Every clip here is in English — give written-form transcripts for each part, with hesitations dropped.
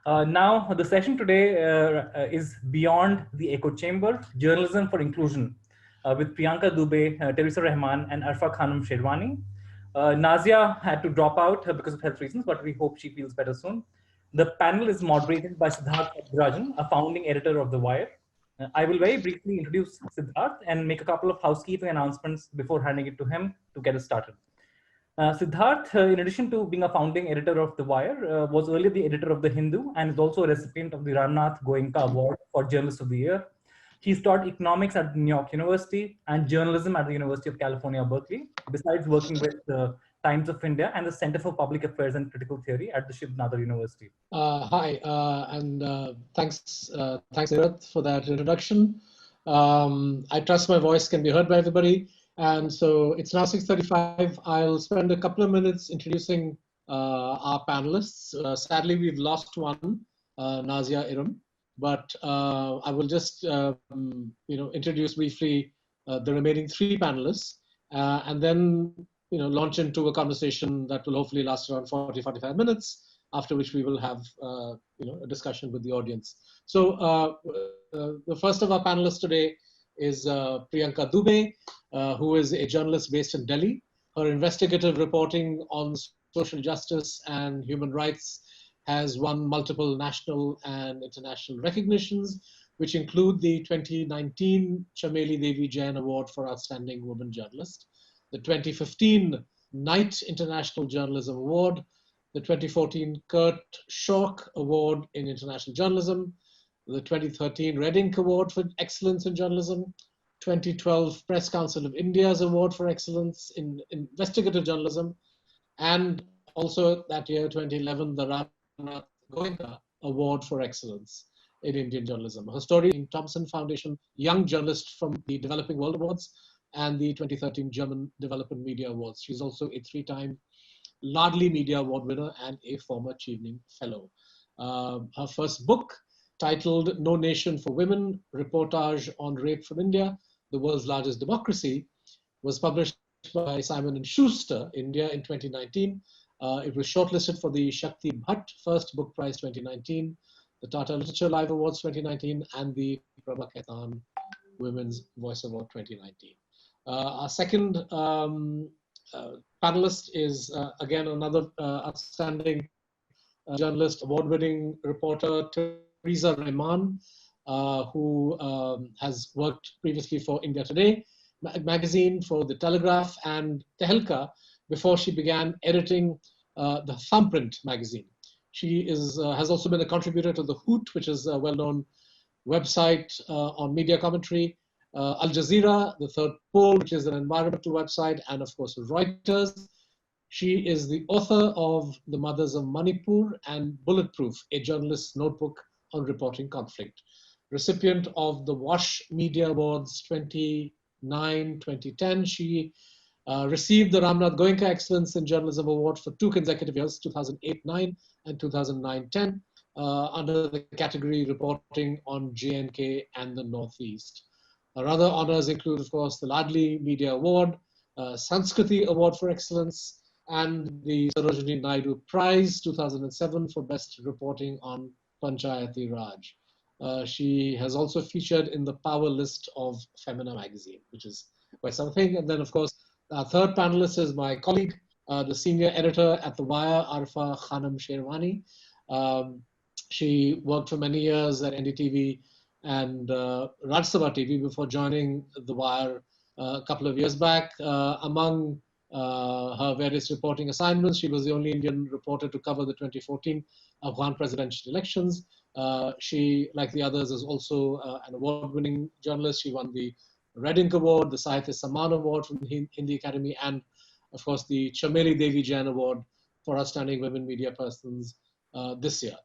Now, the session today is Beyond the Echo Chamber, Journalism for Inclusion, with Priyanka Dubey, Teresa Rahman, and Arfa Khanum Sherwani. Nazia had to drop out because of health reasons, but we hope she feels better soon. The panel is moderated by Siddharth Rajan, a founding editor of The Wire. I will very briefly introduce Siddharth and make a couple of housekeeping announcements before handing it to him to get us started. Siddharth, in addition to being a founding editor of The Wire, was earlier the editor of The Hindu and is also a recipient of the Ramnath Goenka Award for Journalist of the Year. He's taught economics at New York University and journalism at the University of California, Berkeley, besides working with the Times of India and the Center for Public Affairs and Critical Theory at the Shiv Nadar University. Hi, and thanks, Nirath, for that introduction. I trust my voice can be heard by everybody. And so it's now 6:35. I'll spend a couple of minutes introducing our panelists. Sadly, we've lost one, Nazia Iram, but I will just introduce briefly the remaining three panelists, and then launch into a conversation that will hopefully last around 40-45 minutes. After which we will have a discussion with the audience. So the first of our panelists today is Priyanka Dubey, who is a journalist based in Delhi. Her investigative reporting on social justice and human rights has won multiple national and international recognitions, which include the 2019 Chameli Devi Jain Award for Outstanding Woman Journalist, the 2015 Knight International Journalism Award, the 2014 Kurt Schork Award in International Journalism, the 2013 Red Ink Award for Excellence in Journalism, 2012 Press Council of India's Award for Excellence in Investigative Journalism, and also that year, 2011, the Ramnath Goenka Award for Excellence in Indian Journalism. Her story in Thomson Foundation Young Journalist from the Developing World Awards and the 2013 German Development Media Awards. She's also a three-time Ladli Media Award winner and a former Chevening Fellow. Her first book, titled No Nation for Women, Reportage on Rape from India, the World's Largest Democracy, was published by Simon & Schuster, India, in 2019. It was shortlisted for the Shakti Bhatt First Book Prize 2019, the Tata Literature Live Awards 2019, and the Prabha Khaitan Women's Voice Award 2019. Our second panelist is again another outstanding journalist, award-winning reporter, Teresa Rahman, who has worked previously for India Today magazine, for The Telegraph and Tehelka before she began editing the Thumbprint magazine. She has also been a contributor to The Hoot, which is a well-known website on media commentary, Al Jazeera, The Third Pole, which is an environmental website, and of course Reuters. She is the author of The Mothers of Manipur and Bulletproof, a journalist's notebook on reporting conflict. Recipient of the Wash Media Awards 2009-2010, she received the Ramnath Goenka Excellence in Journalism Award for 2 consecutive years, 2008-9 and 2009-10, under the category Reporting on J&K and the Northeast. Her other honors include, of course, the Ladli Media Award, Sanskriti Award for Excellence, and the Sarojini Naidu Prize 2007 for Best Reporting on Panchayati Raj. She has also featured in the Power List of Femina magazine, which is quite something. And then, of course, our third panelist is my colleague, the senior editor at The Wire, Arfa Khanum Sherwani. She worked for many years at NDTV and Rajya Sabha TV before joining The Wire a couple of years back. Among her various reporting assignments, she was the only Indian reporter to cover the 2014 Afghan presidential elections. She, like the others, is also an award-winning journalist. She won the Red Ink Award, the Sahitya Samman Award from the Hindi Academy, and of course the Chameli Devi Jain Award for Outstanding Women Media Persons this year.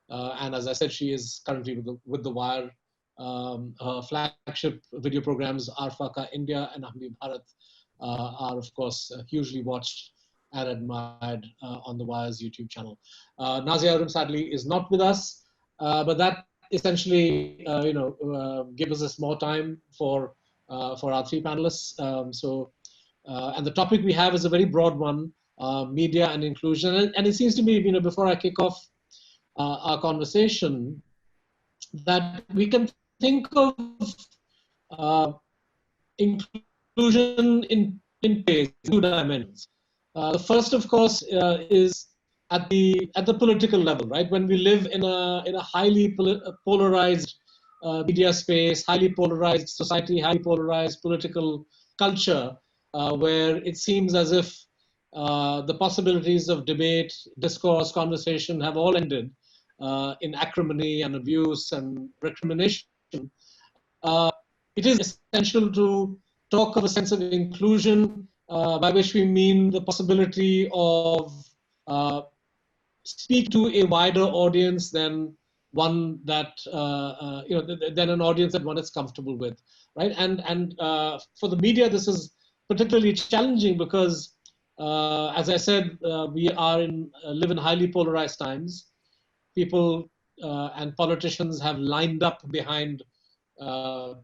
And as I said, she is currently with the Wire. Her flagship video programs, Arfa Ka India and Ahmi Bharat, are of course hugely watched and admired on the Wire's YouTube channel. Nazia Iram sadly is not with us, but that essentially gives us more time for our three panelists. And the topic we have is a very broad one, media and inclusion. And it seems to me, before I kick off, our conversation, that we can think of inclusion in ways, two dimensions. The first, of course, is at the political level, right? When we live in a highly polarized media space, highly polarized society, highly polarized political culture, where it seems as if the possibilities of debate, discourse, conversation have all ended in acrimony and abuse and recrimination. It is essential to talk of a sense of inclusion, by which we mean the possibility of speak to a wider audience than one that than an audience that one is comfortable with, right? And for the media, this is particularly challenging because, as I said, we live in highly polarized times. People and politicians have lined up behind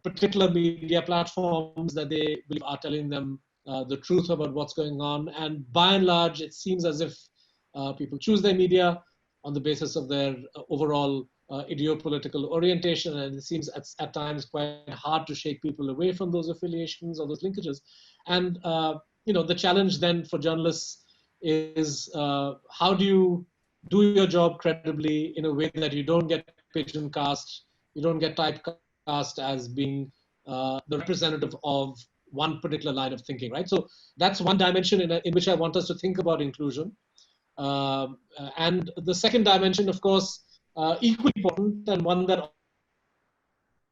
particular media platforms that they believe are telling them the truth about what's going on. And by and large, it seems as if people choose their media on the basis of their overall ideopolitical orientation. And it seems at times quite hard to shake people away from those affiliations or those linkages. And the challenge then for journalists is how do you do your job credibly in a way that you don't get pigeon cast, you don't get typecast as being the representative of one particular line of thinking, right? So that's one dimension in which I want us to think about inclusion. And the second dimension, of course, equally important and one that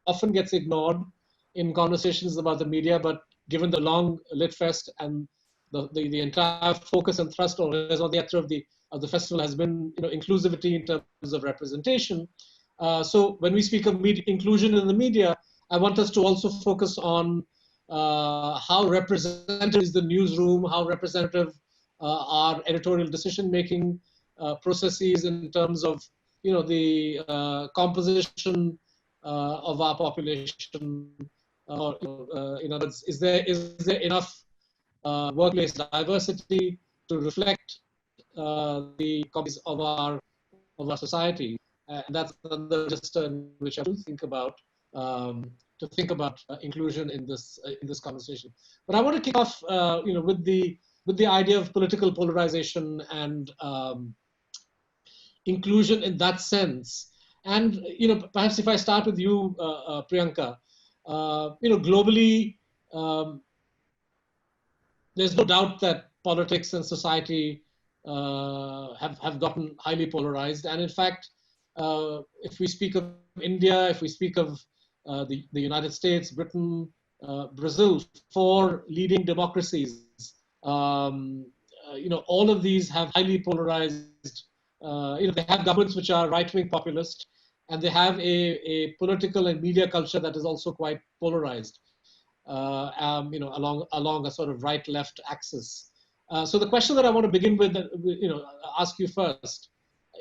often gets ignored in conversations about the media, but given the long Litfest and the entire focus and thrust or raison d'etre of the festival has been inclusivity in terms of representation. So when we speak of inclusion in the media, I want us to also focus on how representative is the newsroom, how representative are editorial decision-making processes in terms of the composition of our population. In other words, is there enough workplace diversity to reflect the copies of our society? And that's another register in which I will think about inclusion in this conversation. But I want to kick off, with the idea of political polarization and inclusion in that sense. And perhaps if I start with you, Priyanka, globally, there's no doubt that politics and society have gotten highly polarized. And in fact, if we speak of India, if we speak of the United States, Britain, Brazil, four leading democracies, all of these have highly polarized. They have governments which are right-wing populist, and they have a political and media culture that is also quite polarized. Along a sort of right-left axis. So the question that I want to begin with, ask you first,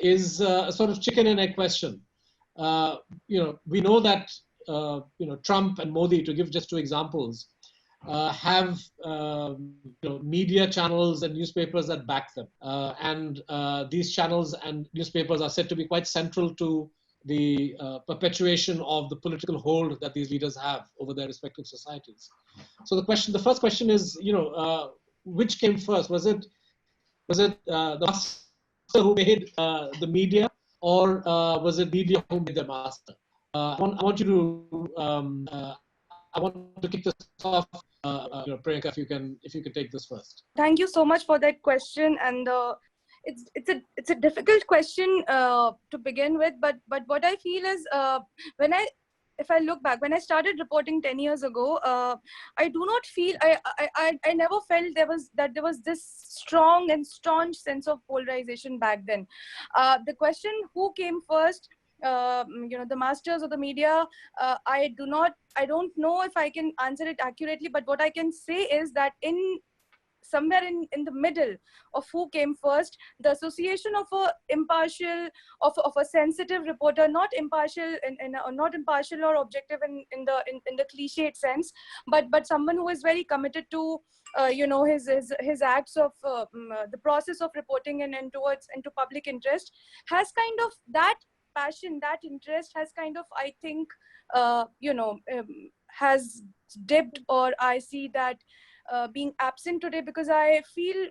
is a sort of chicken and egg question. We know that Trump and Modi, to give just two examples, have media channels and newspapers that back them, and these channels and newspapers are said to be quite central to the perpetuation of the political hold that these leaders have over their respective societies. So the first question is, which came first? Was it the master who made the media, or was it media who made the master? I want to kick this off, Priyanka, if you can take this first. Thank you so much for that question, and it's a difficult question to begin with, but what I feel is if I look back, when I started reporting 10 years ago, I do not feel, I never felt there was this strong and staunch sense of polarization back then. The question, who came first, the masters or the media, I don't know if I can answer it accurately, but what I can say is that in somewhere in the middle of who came first, the association of a impartial, of a sensitive reporter, not impartial not impartial or objective in the cliched sense, but someone who is very committed to his acts of the process of reporting and towards into public interest, has kind of that passion, that interest has kind of, I think, has dipped, or I see that being absent today, because I feel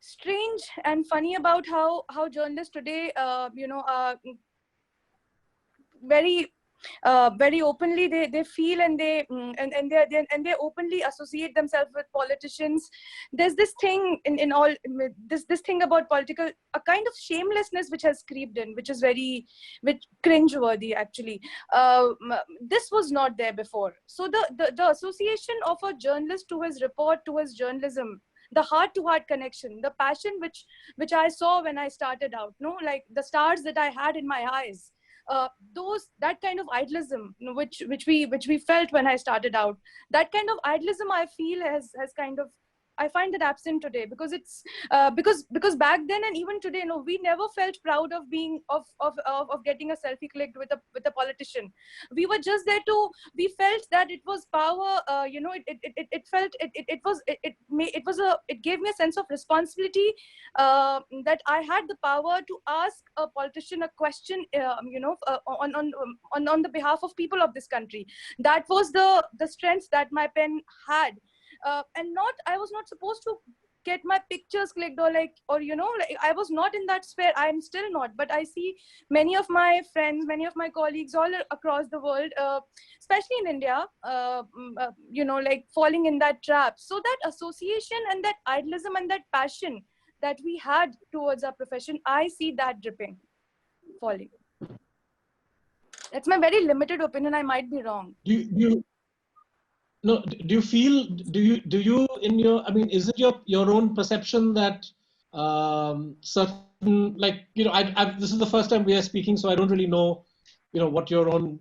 strange and funny about how journalists today very very openly they feel, and they openly associate themselves with politicians. There's this thing in all this thing about political, a kind of shamelessness which has creeped in, which is very cringeworthy actually. This was not there before. So the association of a journalist to his report, to his journalism, the heart-to-heart connection, the passion which I saw when I started out, like the stars that I had in my eyes, that kind of idealism, which we felt when I started out, that kind of idealism I feel has kind of, I find it absent today, because it's because back then and even today, we never felt proud of being of getting a selfie clicked with a politician. We were just there we felt that it was power. It felt it gave me a sense of responsibility, that I had the power to ask a politician a question, on the behalf of people of this country. That was the strength that my pen had. And I was not supposed to get my pictures clicked, or I was not in that sphere. I'm still not, but I see many of my friends, many of my colleagues all across the world, especially in India, falling in that trap. So that association and that idealism and that passion that we had towards our profession, I see that dripping, falling. That's my very limited opinion. I might be wrong. No, do you feel, do you in your, I mean, is it your own perception that certain, this is the first time we are speaking, so I don't really know, what your own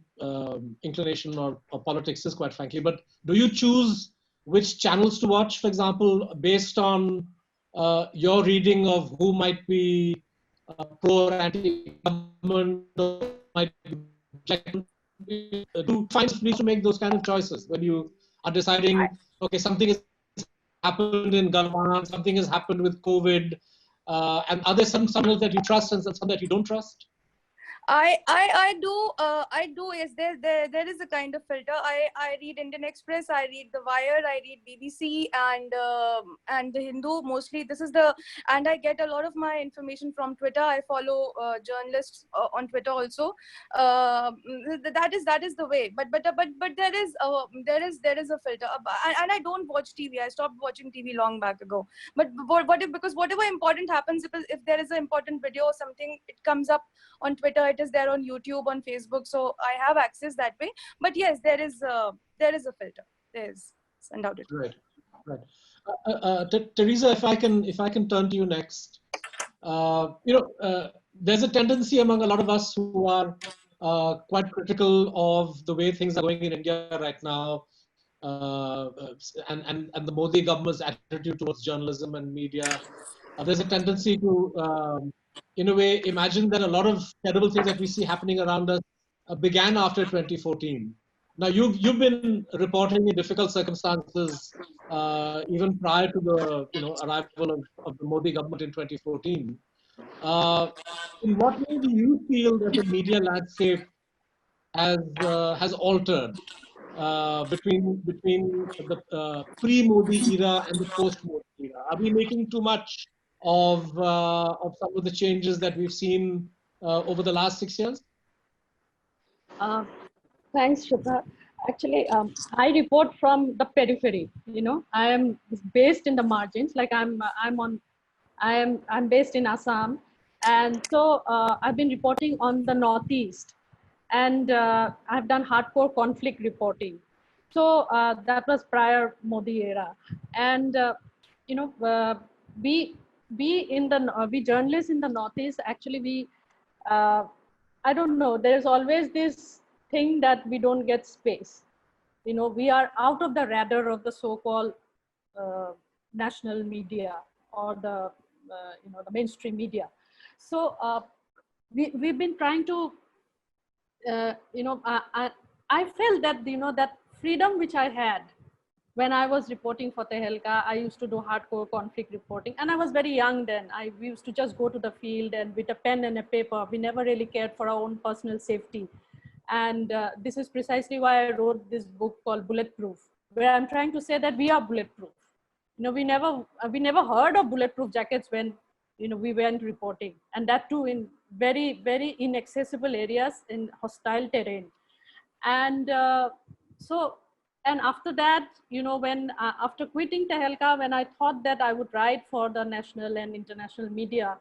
inclination or politics is, quite frankly, but do you choose which channels to watch, for example, based on your reading of who might be pro or anti-government, or might be, do find it to make those kind of choices when you are deciding, okay, something has happened in Galwan, something has happened with COVID, and are there some channels that you trust and some that you don't trust? I do. Yes, there is a kind of filter. I read Indian Express, I read The Wire, I read BBC and The Hindu mostly. And I get a lot of my information from Twitter. I follow journalists on Twitter also. That is the way. But there is a filter, and I don't watch TV. I stopped watching TV long back ago. But because whatever important happens, if there is an important video or something, it comes up on Twitter. It is there on YouTube, on Facebook, so I have access that way. But yes, there is a filter. There is, undoubtedly. Right. Teresa, if I can turn to you next. There's a tendency among a lot of us who are quite critical of the way things are going in India right now, and the Modi government's attitude towards journalism and media. There's a tendency to in a way, imagine that a lot of terrible things that we see happening around us began after 2014. Now, you've been reporting in difficult circumstances even prior to the arrival of the Modi government in 2014. In what way do you feel that the media landscape has altered between the pre-Modi era and the post-Modi era? Are we making too much of some of the changes that we've seen over the last 6 years? Thanks, Shubha. Actually, I report from the periphery. I am based in the margins. Like I'm based in Assam, and so I've been reporting on the Northeast, and I've done hardcore conflict reporting. So that was prior Modi era, and we journalists in the Northeast, actually I don't know, there's always this thing that we don't get space. We are out of the radar of the so-called national media or the the mainstream media. So we've been trying to I felt that that freedom which I had when I was reporting for Tehelka. I used to do hardcore conflict reporting, and I was very young then. We used to just go to the field and with a pen and a paper. We never really cared for our own personal safety. And this is precisely why I wrote this book called Bulletproof, where I'm trying to say that we are bulletproof. We never heard of bulletproof jackets when we went reporting, and that too in very, very inaccessible areas in hostile terrain. And and after that, when after quitting Tehelka, when I thought that I would write for the national and international media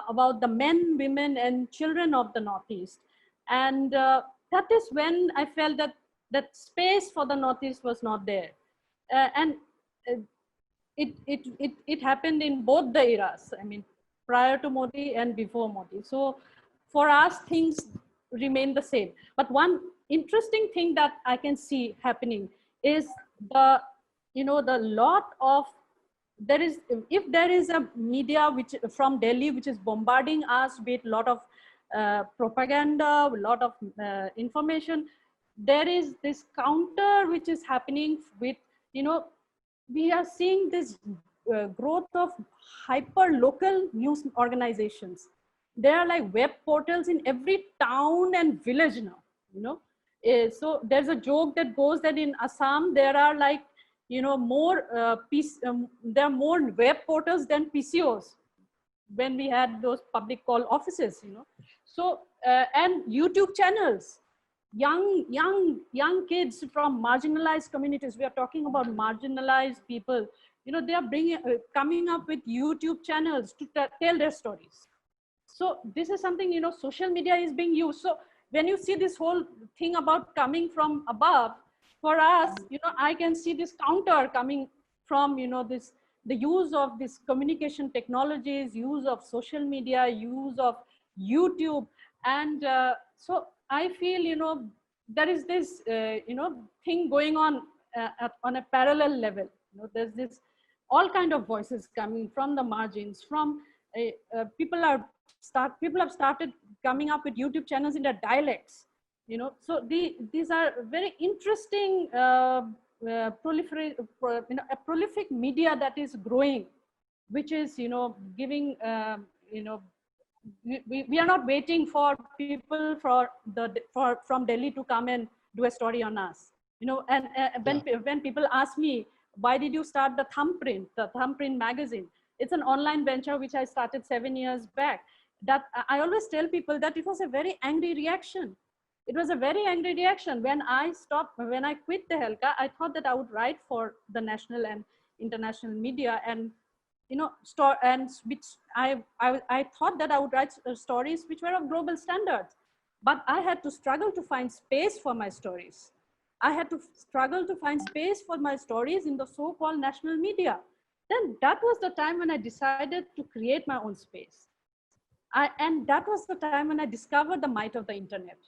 about the men, women, and children of the Northeast, and that is when I felt that space for the Northeast was not there, and it happened in both the eras. I mean, prior to Modi and before Modi. So for us, things remain the same. But one interesting thing that I can see happening is the lot of, if there is a media which from Delhi which is bombarding us with a lot of propaganda, a lot of information, there is this counter which is happening with, we are seeing this growth of hyper local news organizations. There are like web portals in every town and village now, so there's a joke that goes that in Assam, there are like, more there are more web portals than PCOs when we had those public call offices, So, and YouTube channels, young kids from marginalized communities. We are talking about marginalized people. They are coming up with YouTube channels to tell their stories. So this is something, social media is being used. So when you see this whole thing about coming from above, for us, I can see this counter coming from, the use of this communication technologies, use of social media, use of YouTube. And so I feel, there is this, thing going on a parallel level. There's this all kind of voices coming from the margins, from people have started coming up with YouTube channels in their dialects, so these are very interesting a prolific media that is growing, which is giving we are not waiting for people from Delhi to come and do a story on us, and when people ask me, why did you start the Thumbprint magazine? It's an online venture which I started 7 years back. That I always tell people that it was a very angry reaction. It was a very angry reaction. When I quit Tehelka, I thought that I would write for the national and international media, and which I thought that I would write stories which were of global standards. But I had to struggle to find space for my stories. I had to struggle to find space for my stories in the so-called national media. Then that was the time when I decided to create my own space. And that was the time when I discovered the might of the internet.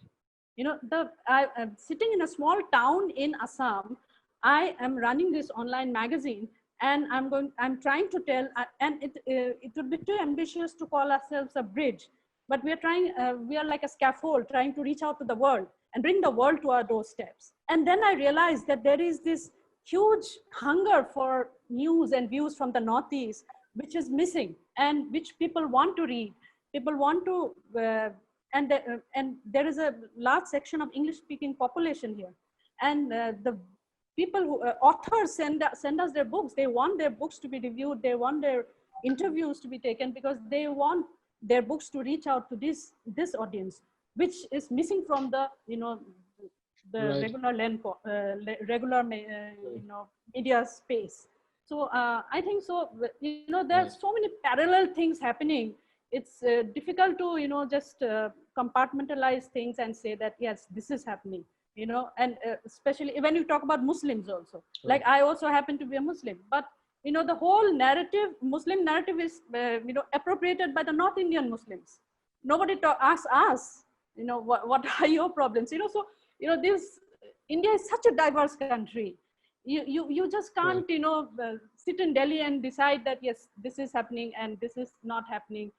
I'm sitting in a small town in Assam. I am running this online magazine, and I'm trying to tell, and it would be too ambitious to call ourselves a bridge, but we are like a scaffold trying to reach out to the world and bring the world to our doorsteps. And then I realized that there is this huge hunger for news and views from the Northeast, which is missing, and which people want to read. People want to, and there is a large section of English-speaking population here. And the people who, authors send us their books. They want their books to be reviewed. They want their interviews to be taken, because they want their books to reach out to this audience, which is missing from the, right, regular media space. So I think so, there are so many parallel things happening. It's difficult to, just compartmentalize things and say that, yes, this is happening, and especially when you talk about Muslims also. Right. Like I also happen to be a Muslim, but, the whole narrative, Muslim narrative is, appropriated by the North Indian Muslims. Nobody asks us, what are your problems? So, India is such a diverse country. You just can't, sit in Delhi and decide that, yes, this is happening and this is not happening.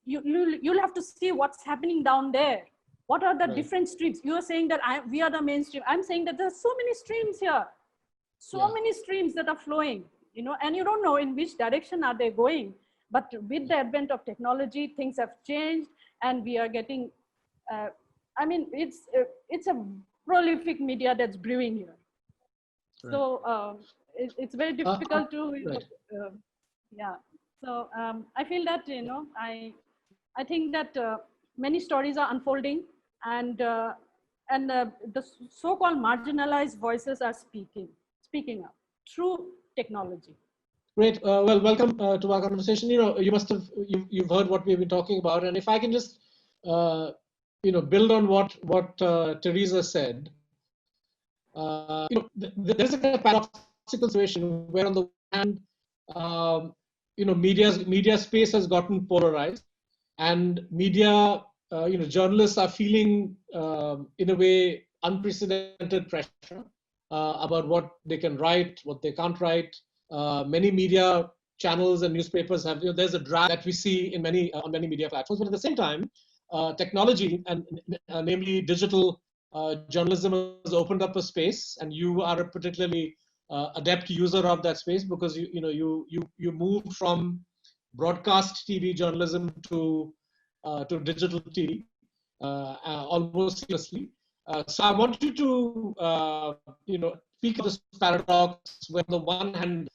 You'll have to see what's happening down there. What are the different streams? You are saying that we are the mainstream. I'm saying that there's so many streams here. So many streams that are flowing, and you don't know in which direction are they going. But with the advent of technology, things have changed, and we are getting, it's a prolific media that's brewing here. Right. So it's very difficult to, yeah. So I feel that, I think that many stories are unfolding, and the so-called marginalized voices are speaking up through technology. Great. Well, welcome to our conversation. You must have you've heard what we've been talking about, and if I can just build on what Teresa said. There's a kind of paradoxical situation where, on the one hand, media space has gotten polarized, and media, journalists are feeling, in a way, unprecedented pressure about what they can write, what they can't write. Many media channels and newspapers have, there's a drag that we see in on many media platforms. But at the same time, technology, and namely digital journalism, has opened up a space, and you are a particularly adept user of that space, because you moved from broadcast TV journalism to digital TV almost seamlessly. So I want you to speak of this paradox, where on the one hand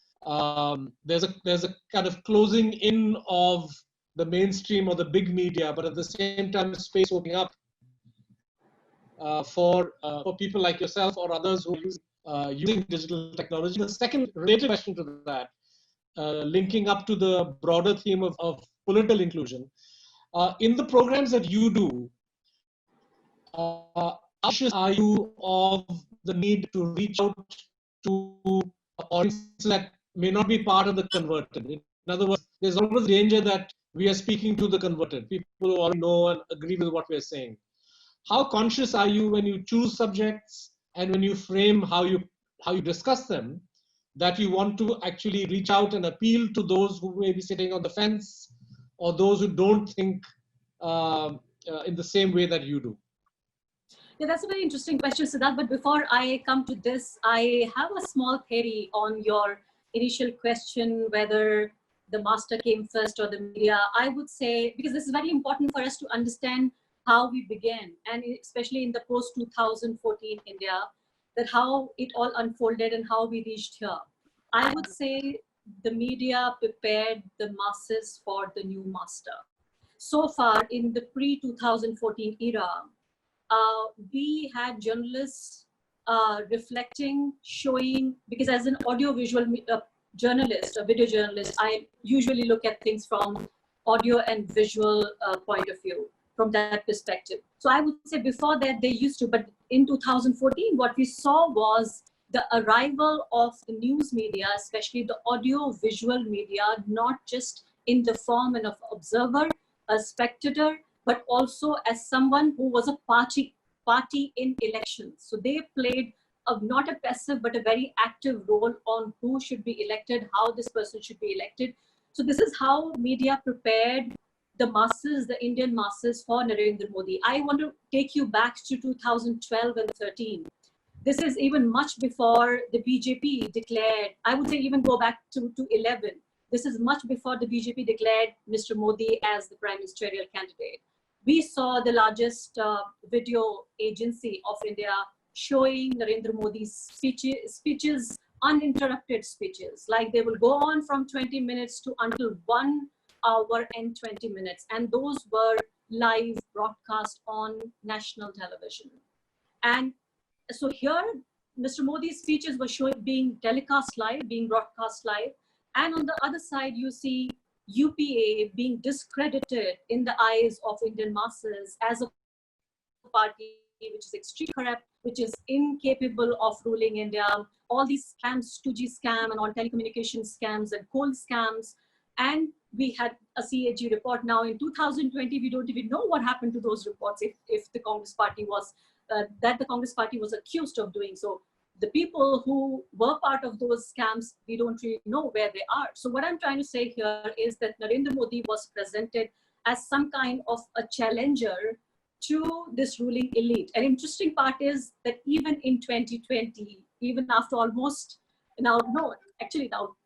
there's a kind of closing in of the mainstream or the big media, but at the same time space opening up for people like yourself or others who are using digital technology. The second related question to that, linking up to the broader theme of political inclusion, in the programs that you do, how conscious are you of the need to reach out to audiences that may not be part of the converted? In other words, there's always danger that we are speaking to the converted, people who already know and agree with what we're saying. How conscious are you when you choose subjects and when you frame how you discuss them, that you want to actually reach out and appeal to those who may be sitting on the fence, or those who don't think in the same way that you do? Yeah, that's a very interesting question, Siddharth. But before I come to this, I have a small theory on your initial question, whether the master came first or the media. I would say, because this is very important for us to understand how we began, and especially in the post-2014 India, that how it all unfolded and how we reached here. I would say the media prepared the masses for the new master. So far, in the pre-2014 era, we had journalists reflecting, showing, because as an audio-visual journalist, a video journalist, I usually look at things from audio and visual point of view, from that perspective. So I would say before that they used to, but in 2014, what we saw was the arrival of the news media, especially the audio-visual media, not just in the form of observer, a spectator, but also as someone who was a party in elections. So they played not a passive, but a very active role on who should be elected, how this person should be elected. So this is how media prepared the masses, the Indian masses, for Narendra Modi. I want to take you back to 2012 and 13. This is even much before the BJP declared, I would say even go back to 11. This is much before the BJP declared Mr. Modi as the prime ministerial candidate. We saw the largest video agency of India showing Narendra Modi's speeches, uninterrupted speeches. Like they will go on from 20 minutes to until 1 hour and 20 minutes. And those were live broadcast on national television. And so here, Mr. Modi's speeches were being telecast live, being broadcast live. And on the other side, you see UPA being discredited in the eyes of Indian masses as a party which is extremely corrupt, which is incapable of ruling India. All these scams, 2G scam and all telecommunication scams and coal scams. And we had a CAG report now in 2020. We don't even know what happened to those reports if the Congress party was, that the Congress party was accused of doing so. the people who were part of those camps, we don't really know where they are. So what I'm trying to say here is that Narendra Modi was presented as some kind of a challenger to this ruling elite. An interesting part is that even in 2020, even after almost now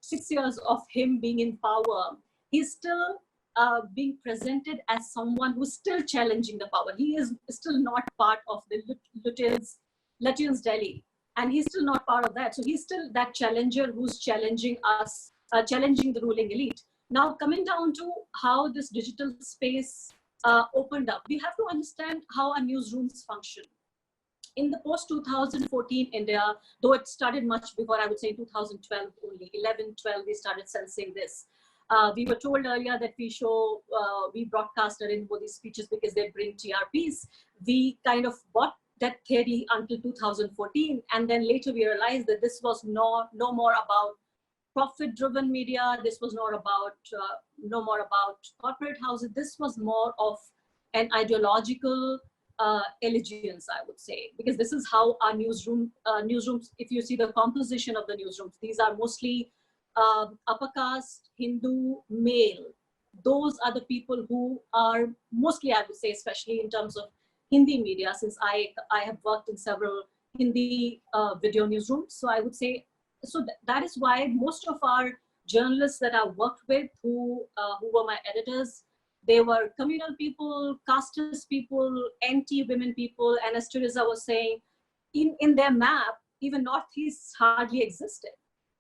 6 years of him being in power, he's still being presented as someone who's still challenging the power. He is still not part of the Lutyens Delhi, and he's still not part of that. So he's still that challenger who's challenging us, challenging the ruling elite. Now, coming down to how this digital space opened up, we have to understand how our newsrooms function. In the post-2014 India, though it started much before, I would say 2012 only, 11, 12, we started sensing this. We were told earlier that we broadcast Narendra Modi's speeches because they bring TRPs. We kind of bought that theory until 2014, and then later we realized that this was no more about profit-driven media. This was not about no more about corporate houses. This was more of an ideological allegiance, I would say, because this is how our newsrooms. If you see the composition of the newsrooms, these are mostly upper caste, Hindu, male. Those are the people who are mostly, I would say, especially in terms of Hindi media, since I have worked in several Hindi video newsrooms. So I would say, that is why most of our journalists that I worked with, who were my editors, they were communal people, casteist people, anti-women people, and as Teresa was saying, in their map, even Northeast hardly existed.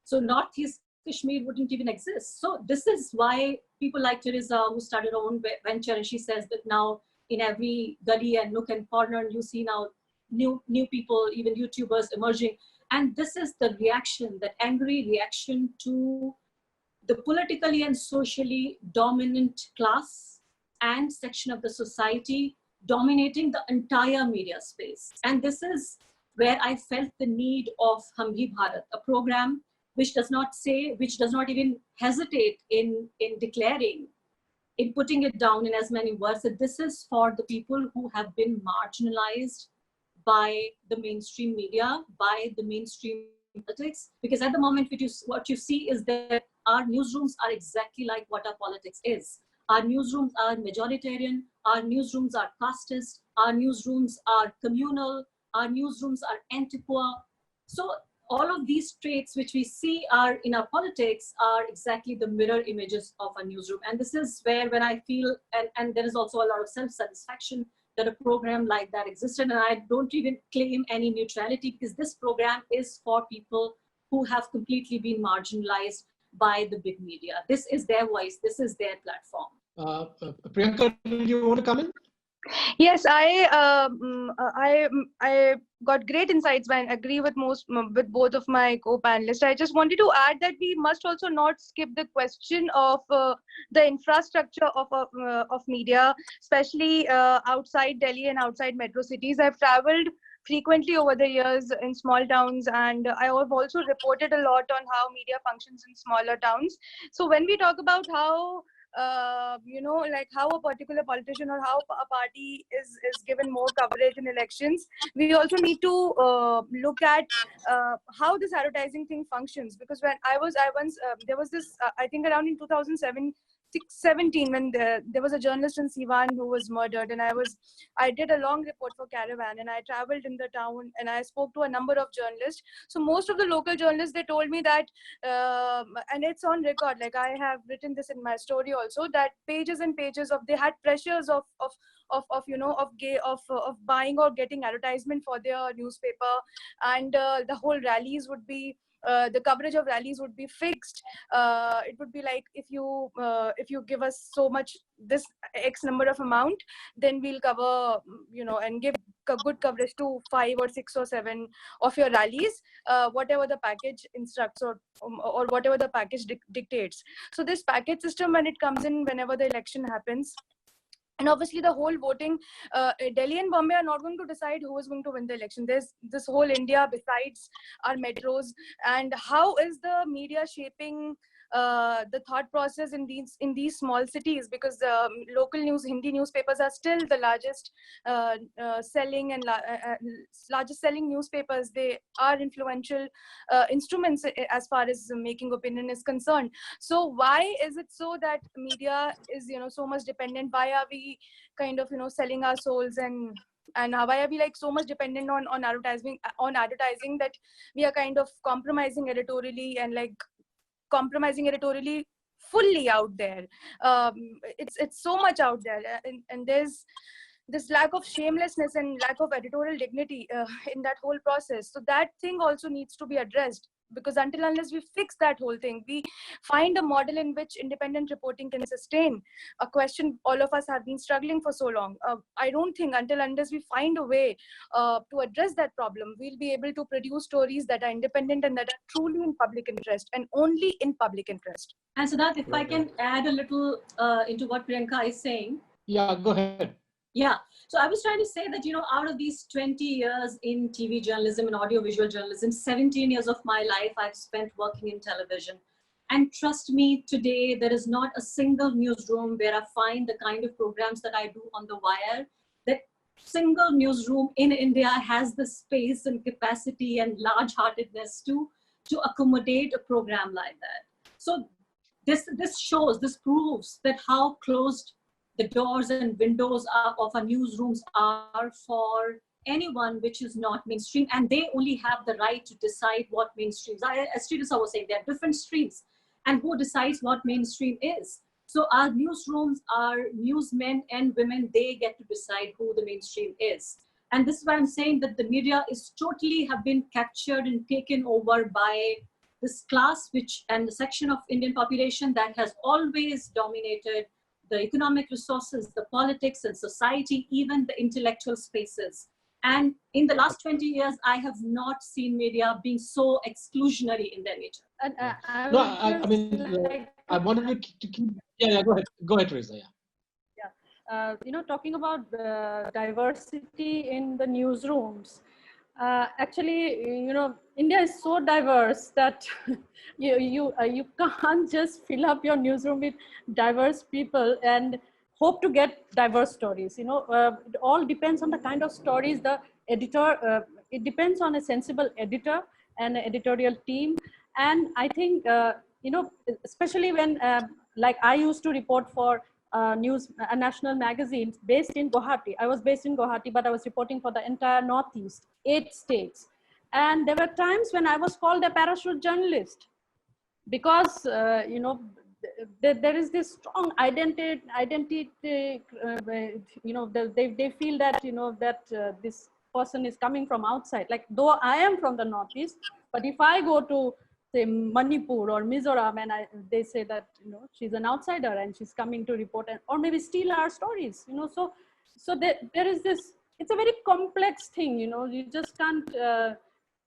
So Northeast Kashmir wouldn't even exist. So this is why people like Teresa, who started her own venture, and she says that now in every gully and nook and corner, you see now new people, even YouTubers emerging. And this is the reaction, that angry reaction to the politically and socially dominant class and section of the society dominating the entire media space. And this is where I felt the need of Hum Bhi Bharat, a program which does not even hesitate in declaring, in putting it down in as many words, that this is for the people who have been marginalized by the mainstream media, by the mainstream politics. Because at the moment, what you see is that our newsrooms are exactly like what our politics is. Our newsrooms are majoritarian, our newsrooms are casteist, our newsrooms are communal, our newsrooms are anti-poor. So all of these traits which we see are in our politics are exactly the mirror images of a newsroom. And this is where, when I feel, and there is also a lot of self-satisfaction that a program like that existed. And I don't even claim any neutrality, because this program is for people who have completely been marginalized by the big media. This is their voice. This is their platform. Priyanka, did you want to come in? Yes, I got great insights and agree with both of my co-panelists. I just wanted to add that we must also not skip the question of the infrastructure of media, especially outside Delhi and outside metro cities. I've traveled frequently over the years in small towns, and I have also reported a lot on how media functions in smaller towns. So when we talk about how like how a particular politician or how a party is given more coverage in elections, we also need to look at how this advertising thing functions. Because when I once there was this I think around in 2017 when there was a journalist in Siwan who was murdered, and I did a long report for Caravan, and I traveled in the town and I spoke to a number of journalists. So most of the local journalists, they told me that and it's on record, like I have written this in my story also, that pages and pages of, they had pressures of buying or getting advertisement for their newspaper, and the whole rallies would be the coverage of rallies would be fixed. It would be like, if you give us so much, this X number of amount, then we'll cover, and give good coverage to 5 or 6 or 7 of your rallies, whatever the package instructs or whatever the package dictates. So this package system, when it comes in, whenever the election happens, and obviously the whole voting, Delhi and Bombay are not going to decide who is going to win the election. There's this whole India besides our metros. And how is the media shaping the thought process in these small cities, because local Hindi newspapers are still the largest selling and largest selling newspapers. They are influential instruments as far as making opinion is concerned. So why is it so that media is so much dependent? Why are we kind of selling our souls, and why are we like so much dependent on advertising that we are kind of compromising editorially fully out there? It's so much out there, and there's this lack of shamelessness and lack of editorial dignity in that whole process. So that thing also needs to be addressed, because until unless we fix that whole thing, we find a model in which independent reporting can sustain, a question all of us have been struggling for so long. I don't think until unless we find a way to address that problem, we'll be able to produce stories that are independent and that are truly in public interest, and only in public interest. And so that if I can add a little into what Priyanka is saying. Yeah, go ahead. Yeah, so I was trying to say that, out of these 20 years in TV journalism and audiovisual journalism, 17 years of my life I've spent working in television. And trust me, today, there is not a single newsroom where I find the kind of programs that I do on The Wire. That single newsroom in India has the space and capacity and large-heartedness to accommodate a program like that. So this proves that how closed the doors and windows of our newsrooms are for anyone which is not mainstream, and they only have the right to decide what mainstreams are. As Sridhar was saying, there are different streams, and who decides what mainstream is? So our newsrooms, our newsmen and women, they get to decide who the mainstream is. And this is why I'm saying that the media is totally have been captured and taken over by this class, and the section of Indian population that has always dominated the economic resources, the politics and society, even the intellectual spaces. And in the last 20 years, I have not seen media being so exclusionary in their nature. And, I wanted to keep, yeah, go ahead, Teresa, yeah. Talking about diversity in the newsrooms, actually, India is so diverse that you can't just fill up your newsroom with diverse people and hope to get diverse stories. It all depends on the kind of stories the editor. It depends on a sensible editor and an editorial team. And I think especially when like I used to report for a national magazine based in Guwahati. I was based in Guwahati, but I was reporting for the entire Northeast, 8 states. And there were times when I was called a parachute journalist because, there is this strong identity, they feel that, that this person is coming from outside. Like, though I am from the Northeast, but if I go to say Manipur or Mizoram and they say that, she's an outsider and she's coming to report or maybe steal our stories, so there is this, it's a very complex thing, you just can't,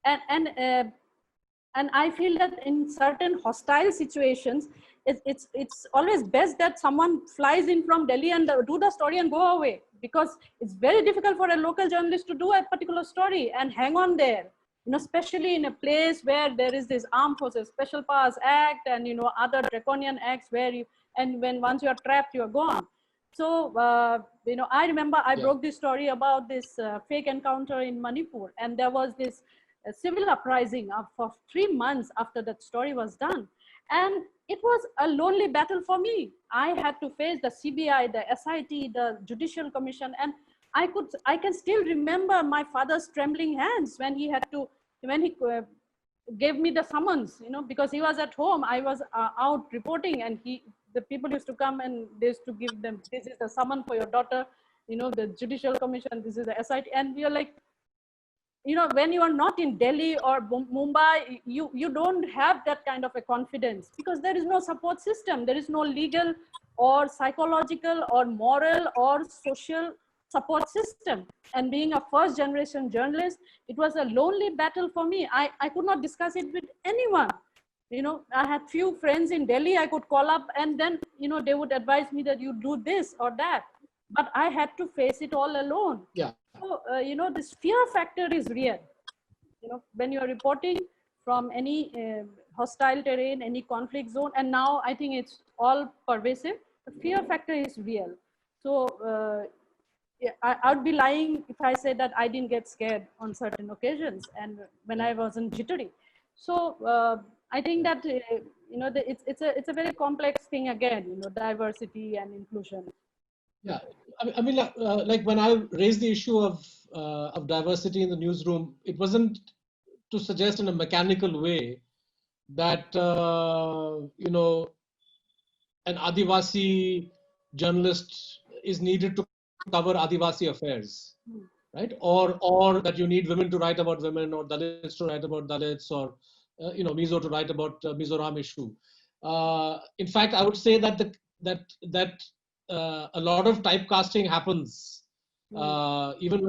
and I feel that in certain hostile situations, it's always best that someone flies in from Delhi and do the story and go away, because it's very difficult for a local journalist to do a particular story and hang on there, especially in a place where there is this Armed Forces Special Powers Act and, other draconian acts where when once you are trapped, you are gone. So, I remember I broke this story about this fake encounter in Manipur, and there was this civil uprising for 3 months after that story was done. And it was a lonely battle for me. I had to face the CBI, the SIT, the Judicial Commission, and I can still remember my father's trembling hands when he gave me the summons, because he was at home, I was out reporting, and the people used to come and they used to give them, this is the summon for your daughter, the Judicial Commission, this is the SIT, and we are like, when you are not in Delhi or Mumbai, you don't have that kind of a confidence, because there is no support system. There is no legal or psychological or moral or social support system. And being a first generation journalist, it was a lonely battle for me. I could not discuss it with anyone. I had few friends in Delhi I could call up, and then, they would advise me that you do this or that. But I had to face it all alone. Yeah. So, this fear factor is real. When you're reporting from any hostile terrain, any conflict zone, and now I think it's all pervasive. The fear factor is real. So yeah, I would be lying if I say that I didn't get scared on certain occasions and when I wasn't jittery. So I think that it's a very complex thing again, diversity and inclusion. Yeah, I mean, like when I raised the issue of diversity in the newsroom, it wasn't to suggest in a mechanical way that an Adivasi journalist is needed to cover Adivasi affairs, right? Or that you need women to write about women, or Dalits to write about Dalits, or Mizo to write about Mizoram issue. In fact, I would say that a lot of typecasting happens even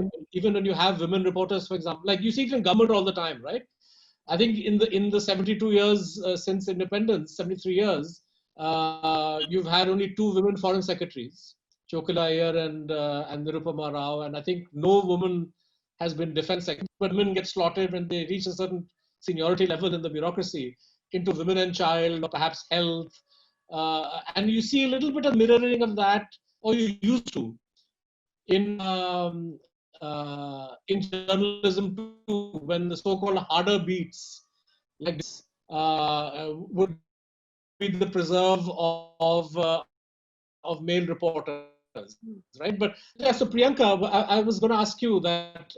when you have women reporters, for example. Like you see it in government all the time, right? I think in the 72 years since independence, 73 years, you've had only 2 women foreign secretaries, Chokila Iyer and Nirupama Rao, and I think no woman has been defense secretary. But women get slotted when they reach a certain seniority level in the bureaucracy into women and child, or perhaps health, and you see a little bit of mirroring of that, or you used to, in journalism too, when the so-called harder beats like this would be the preserve of male reporters, right? But yeah, so Priyanka, I was going to ask you that,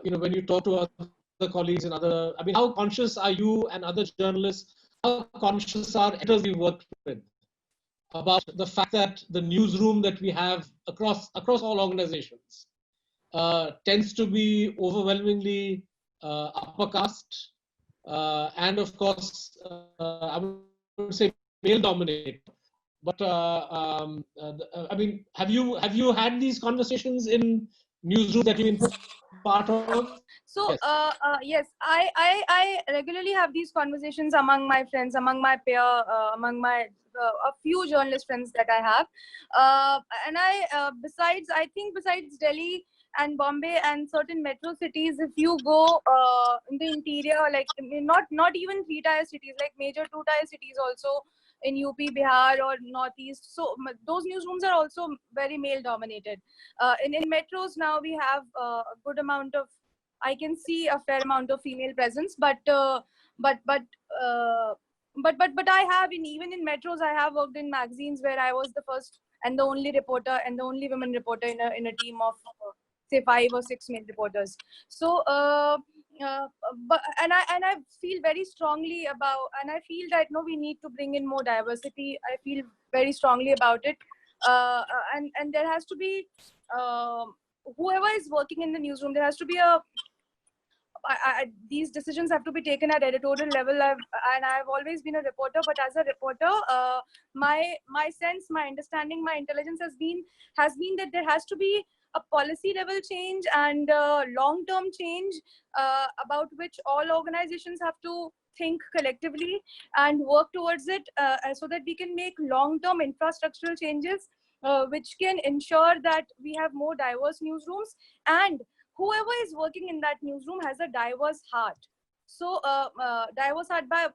when you talk to other colleagues and other, I mean, how conscious are you and other journalists, how conscious are editors you work with about the fact that the newsroom that we have across all organizations tends to be overwhelmingly upper caste, and of course, I would say male dominated. But I mean, have you had these conversations in newsrooms that you've been part of? So Yes. yes, I regularly have these conversations among my friends, among my peer, among my a few journalist friends that I have, and I think besides Delhi and Bombay and certain metro cities, if you go in the interior, like not even 3-tier cities, like major 2-tier cities also in UP, Bihar or Northeast. So those newsrooms are also very male dominated. In metros now we have a good amount of, I can see a fair amount of female presence, but I have even in metros, I have worked in magazines where I was the first and the only reporter and the only women reporter in a team of say 5 or 6 male reporters. So I feel very strongly about, and I feel that we need to bring in more diversity. I feel very strongly about it, and there has to be whoever is working in the newsroom, there has to be these decisions have to be taken at editorial level. I've always been a reporter, but as a reporter, my sense, my understanding, my intelligence has been that there has to be a policy level change and long-term change about which all organizations have to think collectively and work towards it, so that we can make long-term infrastructural changes which can ensure that we have more diverse newsrooms, and whoever is working in that newsroom has a diverse heart. So diverse heart, by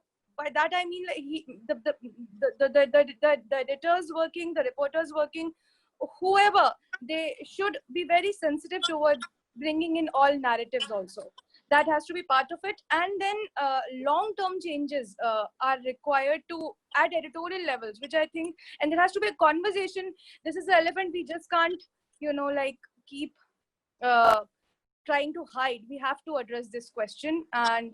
that I mean, like the editors working, the reporters working, whoever, they should be very sensitive towards bringing in all narratives also. That has to be part of it. And then long-term changes are required at editorial levels, which I think, and there has to be a conversation. This is the elephant we just can't, like keep trying to hide. We have to address this question, and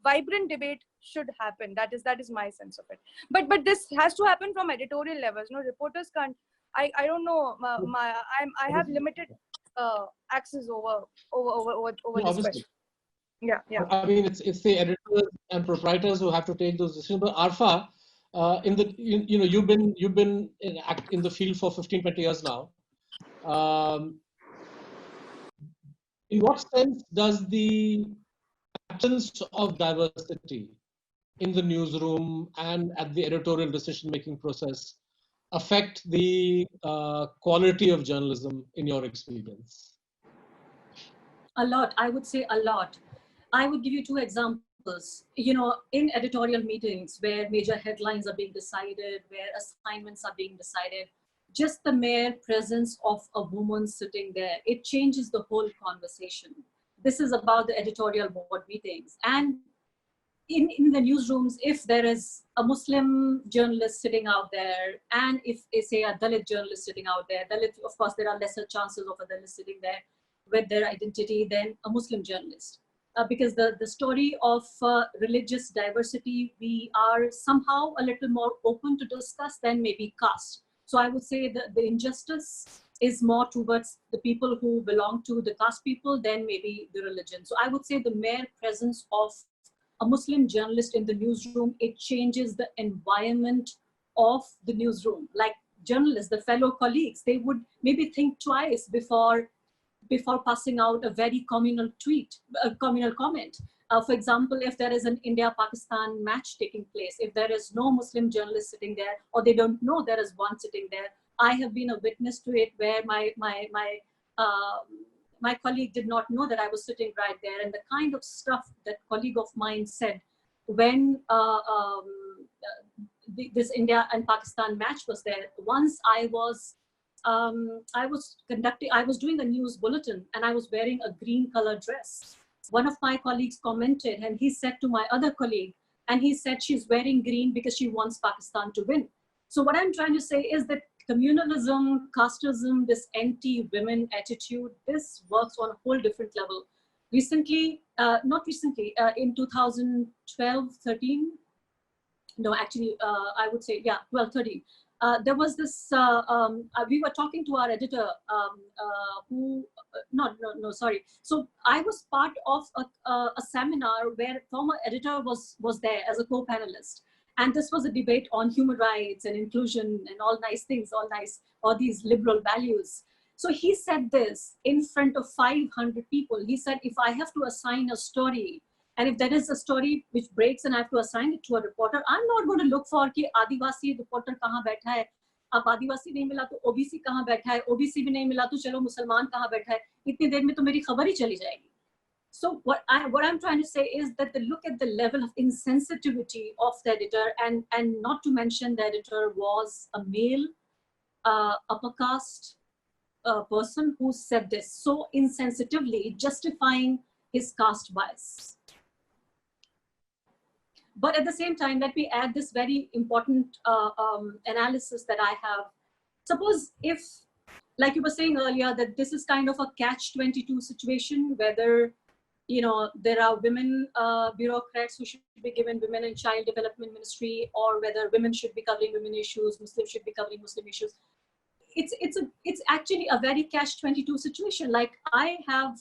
vibrant debate should happen. That is my sense of it. But this has to happen from editorial levels. Reporters can't. I don't know. I have limited access over this question. Yeah. I mean, it's the editors and proprietors who have to take those decisions. But Arfa, you've been in the field for 15-20 years now. In what sense does the absence of diversity in the newsroom and at the editorial decision-making process affect the quality of journalism in your experience? A lot, I would say a lot. I would give you two examples. You know, in editorial meetings where major headlines are being decided, where assignments are being decided, just the mere presence of a woman sitting there, it changes the whole conversation. This is about the editorial board meetings. And in the newsrooms, if there is a Muslim journalist sitting out there, and if say a Dalit journalist sitting out there, Dalit, of course, there are lesser chances of a Dalit sitting there with their identity than a Muslim journalist. Because the story of religious diversity, we are somehow a little more open to discuss than maybe caste. So I would say that the injustice is more towards the people who belong to the caste people than maybe the religion. So I would say the mere presence of a Muslim journalist in the newsroom, it changes the environment of the newsroom. Like journalists, the fellow colleagues, they would maybe think twice before passing out a very communal tweet, a communal comment. For example, if there is an India-Pakistan match taking place, if there is no Muslim journalist sitting there, or they don't know there is one sitting there, I have been a witness to it where my colleague did not know that I was sitting right there, and the kind of stuff that colleague of mine said when this India and Pakistan match was there. Once I was doing a news bulletin and I was wearing a green color dress. One of my colleagues commented and he said to my other colleague, and he said she's wearing green because she wants Pakistan to win. So what I'm trying to say is that communalism, casteism, this anti-women attitude, this works on a whole different level. Recently, not recently, in 2012, 13, no, actually, I would say, yeah, 12, 13. There was this, we were talking to our editor sorry. So I was part of a seminar where former editor was there as a co-panelist. And this was a debate on human rights and inclusion and all nice things, all these liberal values. So he said this in front of 500 people. He said, if I have to assign a story, and if there is a story which breaks and I have to assign it to a reporter, I'm not going to look for कि आदिवासी reporter कहाँ बैठा है, अब आदिवासी नहीं मिला तो OBC कहाँ बैठा है, OBC भी नहीं मिला तो चलो मुसलमान कहाँ बैठा है, इतनी देर में तो मेरी खबर ही चली जाएगी. So what I'm trying to say is that look at the level of insensitivity of the editor, and not to mention the editor was a male, upper caste person who said this so insensitively, justifying his caste bias. But at the same time, let me add this very important analysis that I have. Suppose if, like you were saying earlier, that this is kind of a catch-22 situation, whether there are women bureaucrats who should be given Women and Child Development Ministry, or whether women should be covering women issues, Muslims should be covering Muslim issues. It's actually a very catch-22 situation. Like I have,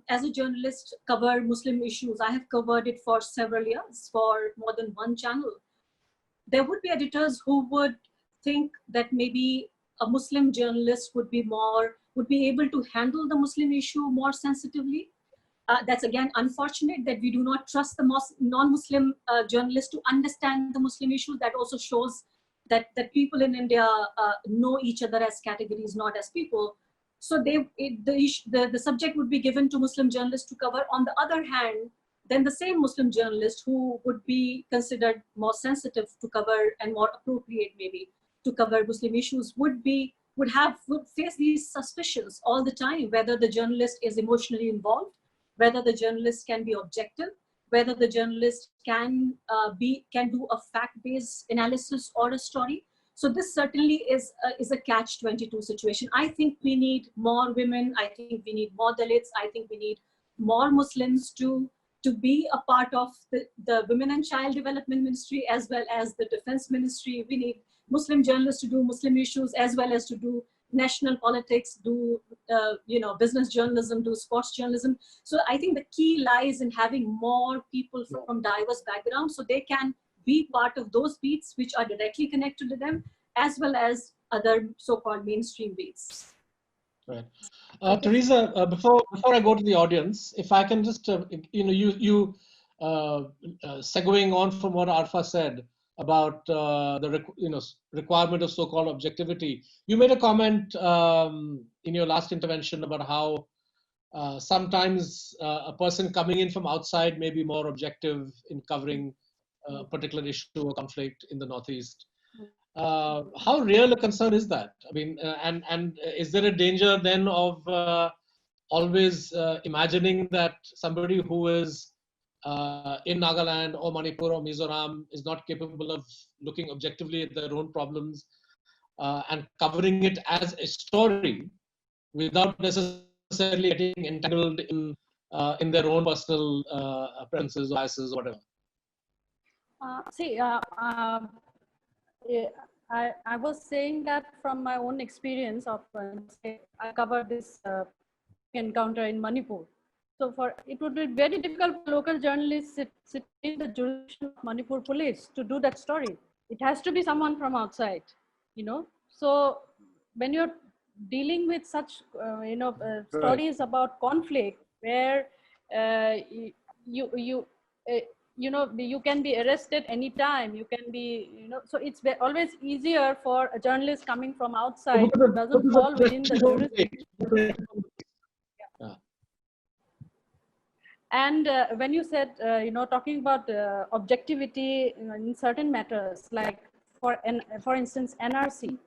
as a journalist, covered Muslim issues. I have covered it for several years for more than one channel. There would be editors who would think that maybe a Muslim journalist would be able to handle the Muslim issue more sensitively. That's again unfortunate that we do not trust the non-Muslim journalists to understand the Muslim issue. That also shows that people in India know each other as categories, not as people. So the subject would be given to Muslim journalists to cover. On the other hand, then the same Muslim journalist who would be considered more sensitive to cover and more appropriate maybe to cover Muslim issues would face these suspicions all the time, whether the journalist is emotionally involved, whether the journalist can be objective, whether the journalist can do a fact-based analysis or a story. So this certainly is a catch-22 situation. I think we need more women. I think we need more Dalits. I think we need more Muslims to be a part of the Women and Child Development Ministry as well as the Defense Ministry. We need Muslim journalists to do Muslim issues as well as to do national politics, do business journalism, do sports journalism. So I think the key lies in having more people from diverse backgrounds so they can be part of those beats which are directly connected to them, as well as other so-called mainstream beats. Right. Teresa, before I go to the audience, if I can just, segueing on from what Arfa said about the requirement of so-called objectivity. You made a comment in your last intervention about how sometimes a person coming in from outside may be more objective in covering a particular issue or conflict in the Northeast. How real a concern is that? I mean, and is there a danger then of always imagining that somebody who is in Nagaland or Manipur or Mizoram is not capable of looking objectively at their own problems and covering it as a story without necessarily getting entangled in their own personal preferences, biases, or whatever? I was saying that from my own experience of I covered this encounter in Manipur. So it would be very difficult for local journalists sit in the jurisdiction of Manipur police to do that story. It has to be someone from outside, you know. So when you're dealing with such stories about conflict where you can be arrested anytime, you can be, so it's always easier for a journalist coming from outside who doesn't fall within the jurisdiction. And when you said, talking about objectivity in certain matters, like for instance, NRC,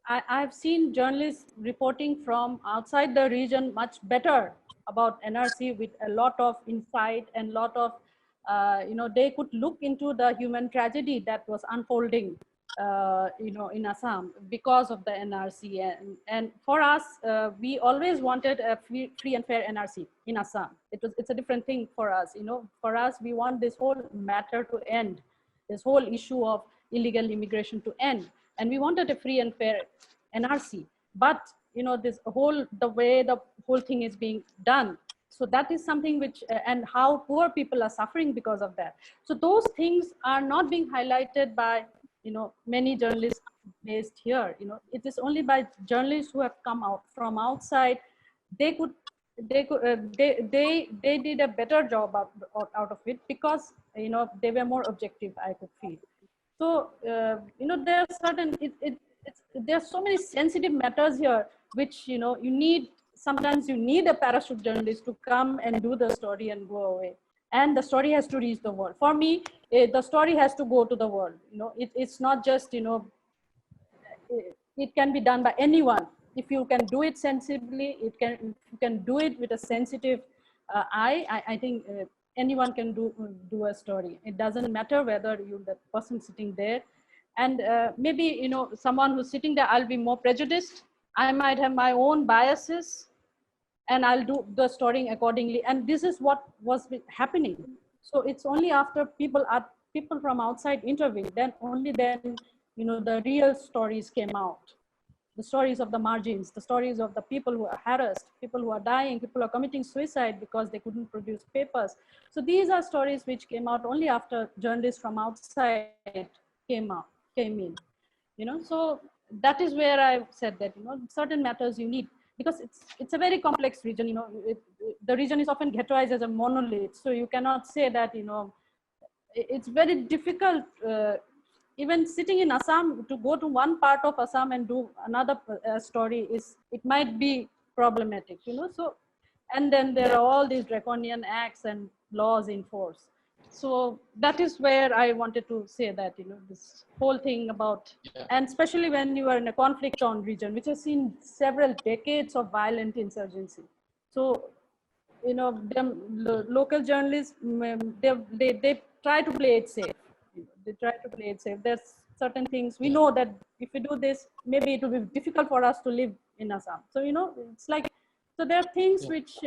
I've seen journalists reporting from outside the region much better about NRC with a lot of insight and lot of, they could look into the human tragedy that was unfolding, in Assam because of the NRC. And for us, we always wanted a free and fair NRC in Assam. It's a different thing for us. For us, we want this whole matter to end, this whole issue of illegal immigration to end. And we wanted a free and fair NRC. But, the way the whole thing is being done. So that is something which, and how poor people are suffering because of that. So those things are not being highlighted by, many journalists based here. It is only by journalists who have come out from outside. They did a better job out of it because, they were more objective, I could feel. So, there are certain, there are so many sensitive matters here, which, sometimes you need a parachute journalist to come and do the story and go away. And the story has to reach the world. For me, the story has to go to the world. It's not just, it can be done by anyone. If you can do it sensibly, you can do it with a sensitive eye. I think anyone can do a story. It doesn't matter whether you're the person sitting there. And maybe, someone who's sitting there, I'll be more prejudiced. I might have my own biases, and I'll do the story accordingly. And this is what was happening. So it's only after people from outside intervened, then the real stories came out. The stories of the margins, the stories of the people who are harassed, people who are dying, people who are committing suicide because they couldn't produce papers. So these are stories which came out only after journalists from outside came in. So that is where I said that, certain matters you need, because it's a very complex region. The region is often ghettoized as a monolith. So you cannot say that, it's very difficult, even sitting in Assam, to go to one part of Assam and do another story it might be problematic, So, and then there are all these draconian acts and laws in force. So that is where I wanted to say that, this whole thing about, and especially when you are in a conflict-torn region, which has seen several decades of violent insurgency. So, the local journalists, they try to play it safe. They try to play it safe. There's certain things, we know that if we do this, maybe it will be difficult for us to live in Assam. So, it's like, so there are things which,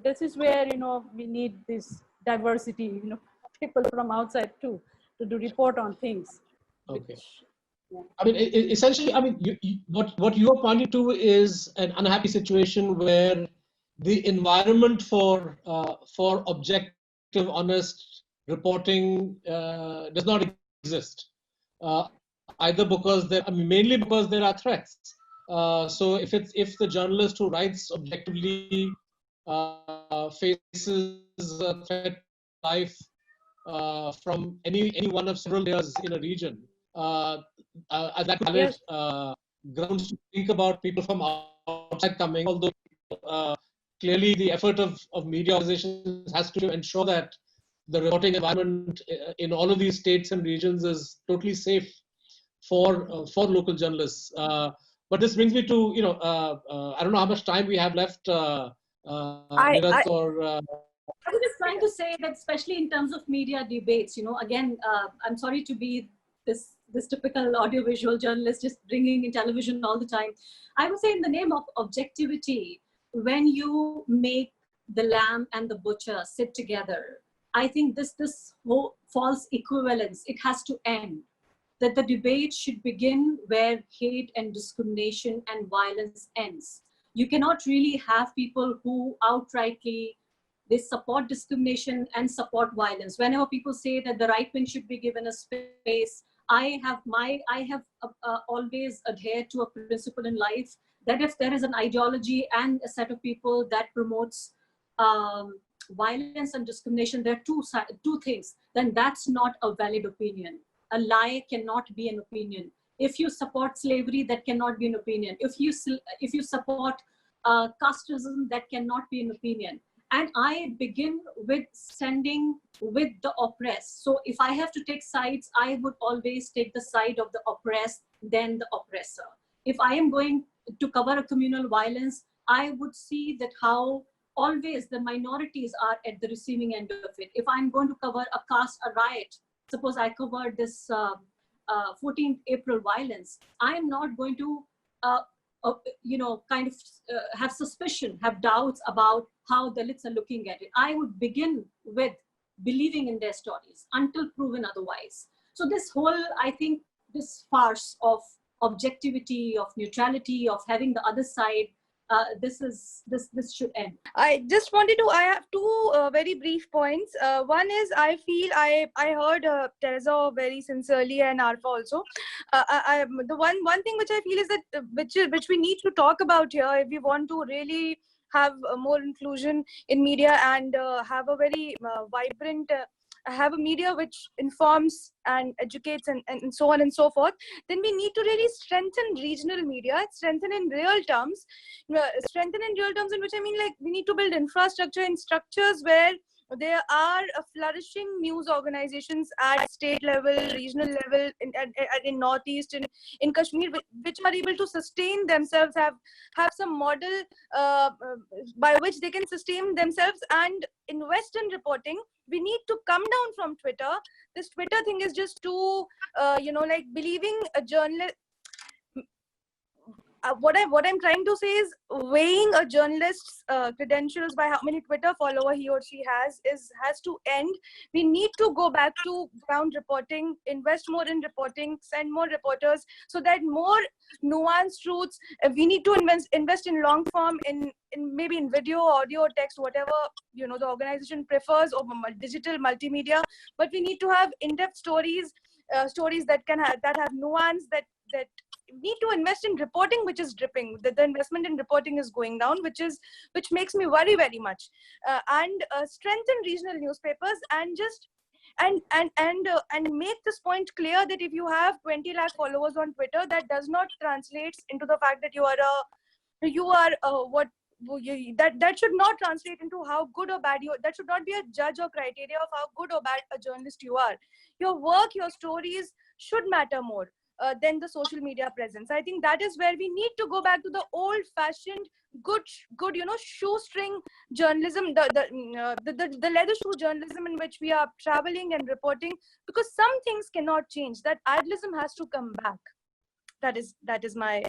this is where, we need this diversity, people from outside too, to do report on things. Okay. I mean, essentially, I mean, what you're pointing to is an unhappy situation where the environment for objective, honest reporting does not exist. Either because mainly because there are threats. So if the journalist who writes objectively faces a threat to life from any one of several layers in a region, that could grounds to think about people from outside coming, although clearly the effort of media organizations has to ensure that the reporting environment in all of these states and regions is totally safe for local journalists. But this brings me to, I don't know how much time we have left, Nirath, or... I was just trying to say that, especially in terms of media debates, again, I'm sorry to be this typical audiovisual journalist just bringing in television all the time. I would say, in the name of objectivity, when you make the lamb and the butcher sit together, I think this whole false equivalence, it has to end. That the debate should begin where hate and discrimination and violence ends. You cannot really have people who outrightly they support discrimination and support violence. Whenever people say that the right wing should be given a space, I have always adhered to a principle in life that if there is an ideology and a set of people that promotes violence and discrimination, there are two things, then that's not a valid opinion. A lie cannot be an opinion. If you support slavery, that cannot be an opinion. If you support casteism, that cannot be an opinion. And I begin with standing with the oppressed. So if I have to take sides, I would always take the side of the oppressed than the oppressor. If I am going to cover a communal violence, I would see that how always the minorities are at the receiving end of it. If I'm going to cover a riot, suppose I covered this 14th April violence, I'm not going to have suspicion, have doubts about how Dalits are looking at it. I would begin with believing in their stories until proven otherwise. So this whole, I think, this farce of objectivity, of neutrality, of having the other side, this should end. I just wanted to, I have two very brief points. One is, I feel I heard Teresa very sincerely, and Arfa also. The one thing which I feel is that which we need to talk about here if we want to really have more inclusion in media and have a very vibrant have a media which informs and educates and so on and so forth, then we need to really strengthen regional media, strengthen in real terms, in which I mean, like, we need to build infrastructure in structures where there are flourishing news organizations at state level, regional level, in Northeast, in Kashmir, which are able to sustain themselves, have some model by which they can sustain themselves and invest in reporting. We need to come down from Twitter. This Twitter thing is just too, like believing a journalist. What I'm trying to say is weighing a journalist's credentials by how many Twitter follower he or she has to end. We need to go back to ground reporting, invest more in reporting, send more reporters, so that more nuanced truths. We need to invest in long form, in maybe in video, audio, text, whatever the organization prefers, or digital multimedia. But we need to have in-depth stories that have nuance, that need to invest in reporting, which is dripping. The investment in reporting is going down, which makes me worry very much. And strengthen regional newspapers, and just and make this point clear that if you have 20 lakh followers on Twitter, that does not translate into the fact that that should not translate into how good or bad that should not be a judge or criteria of how good or bad a journalist you are. Your work, your stories should matter more than the social media presence. I think that is where we need to go back to the old-fashioned, good, shoestring journalism, the leather shoe journalism in which we are traveling and reporting, because some things cannot change. That idealism has to come back. That is my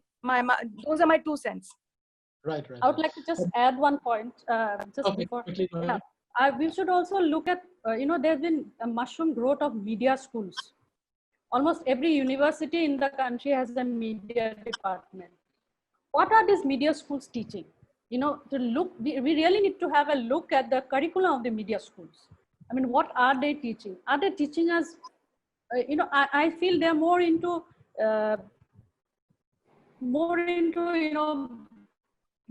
those are my 2 cents. Right. I would like to just add one point before. Yeah, we should also look at, there's been a mushroom growth of media schools. Almost every university in the country has a media department. What are these media schools teaching? We really need to have a look at the curriculum of the media schools. I mean, what are they teaching? Are they teaching us, I feel they're more into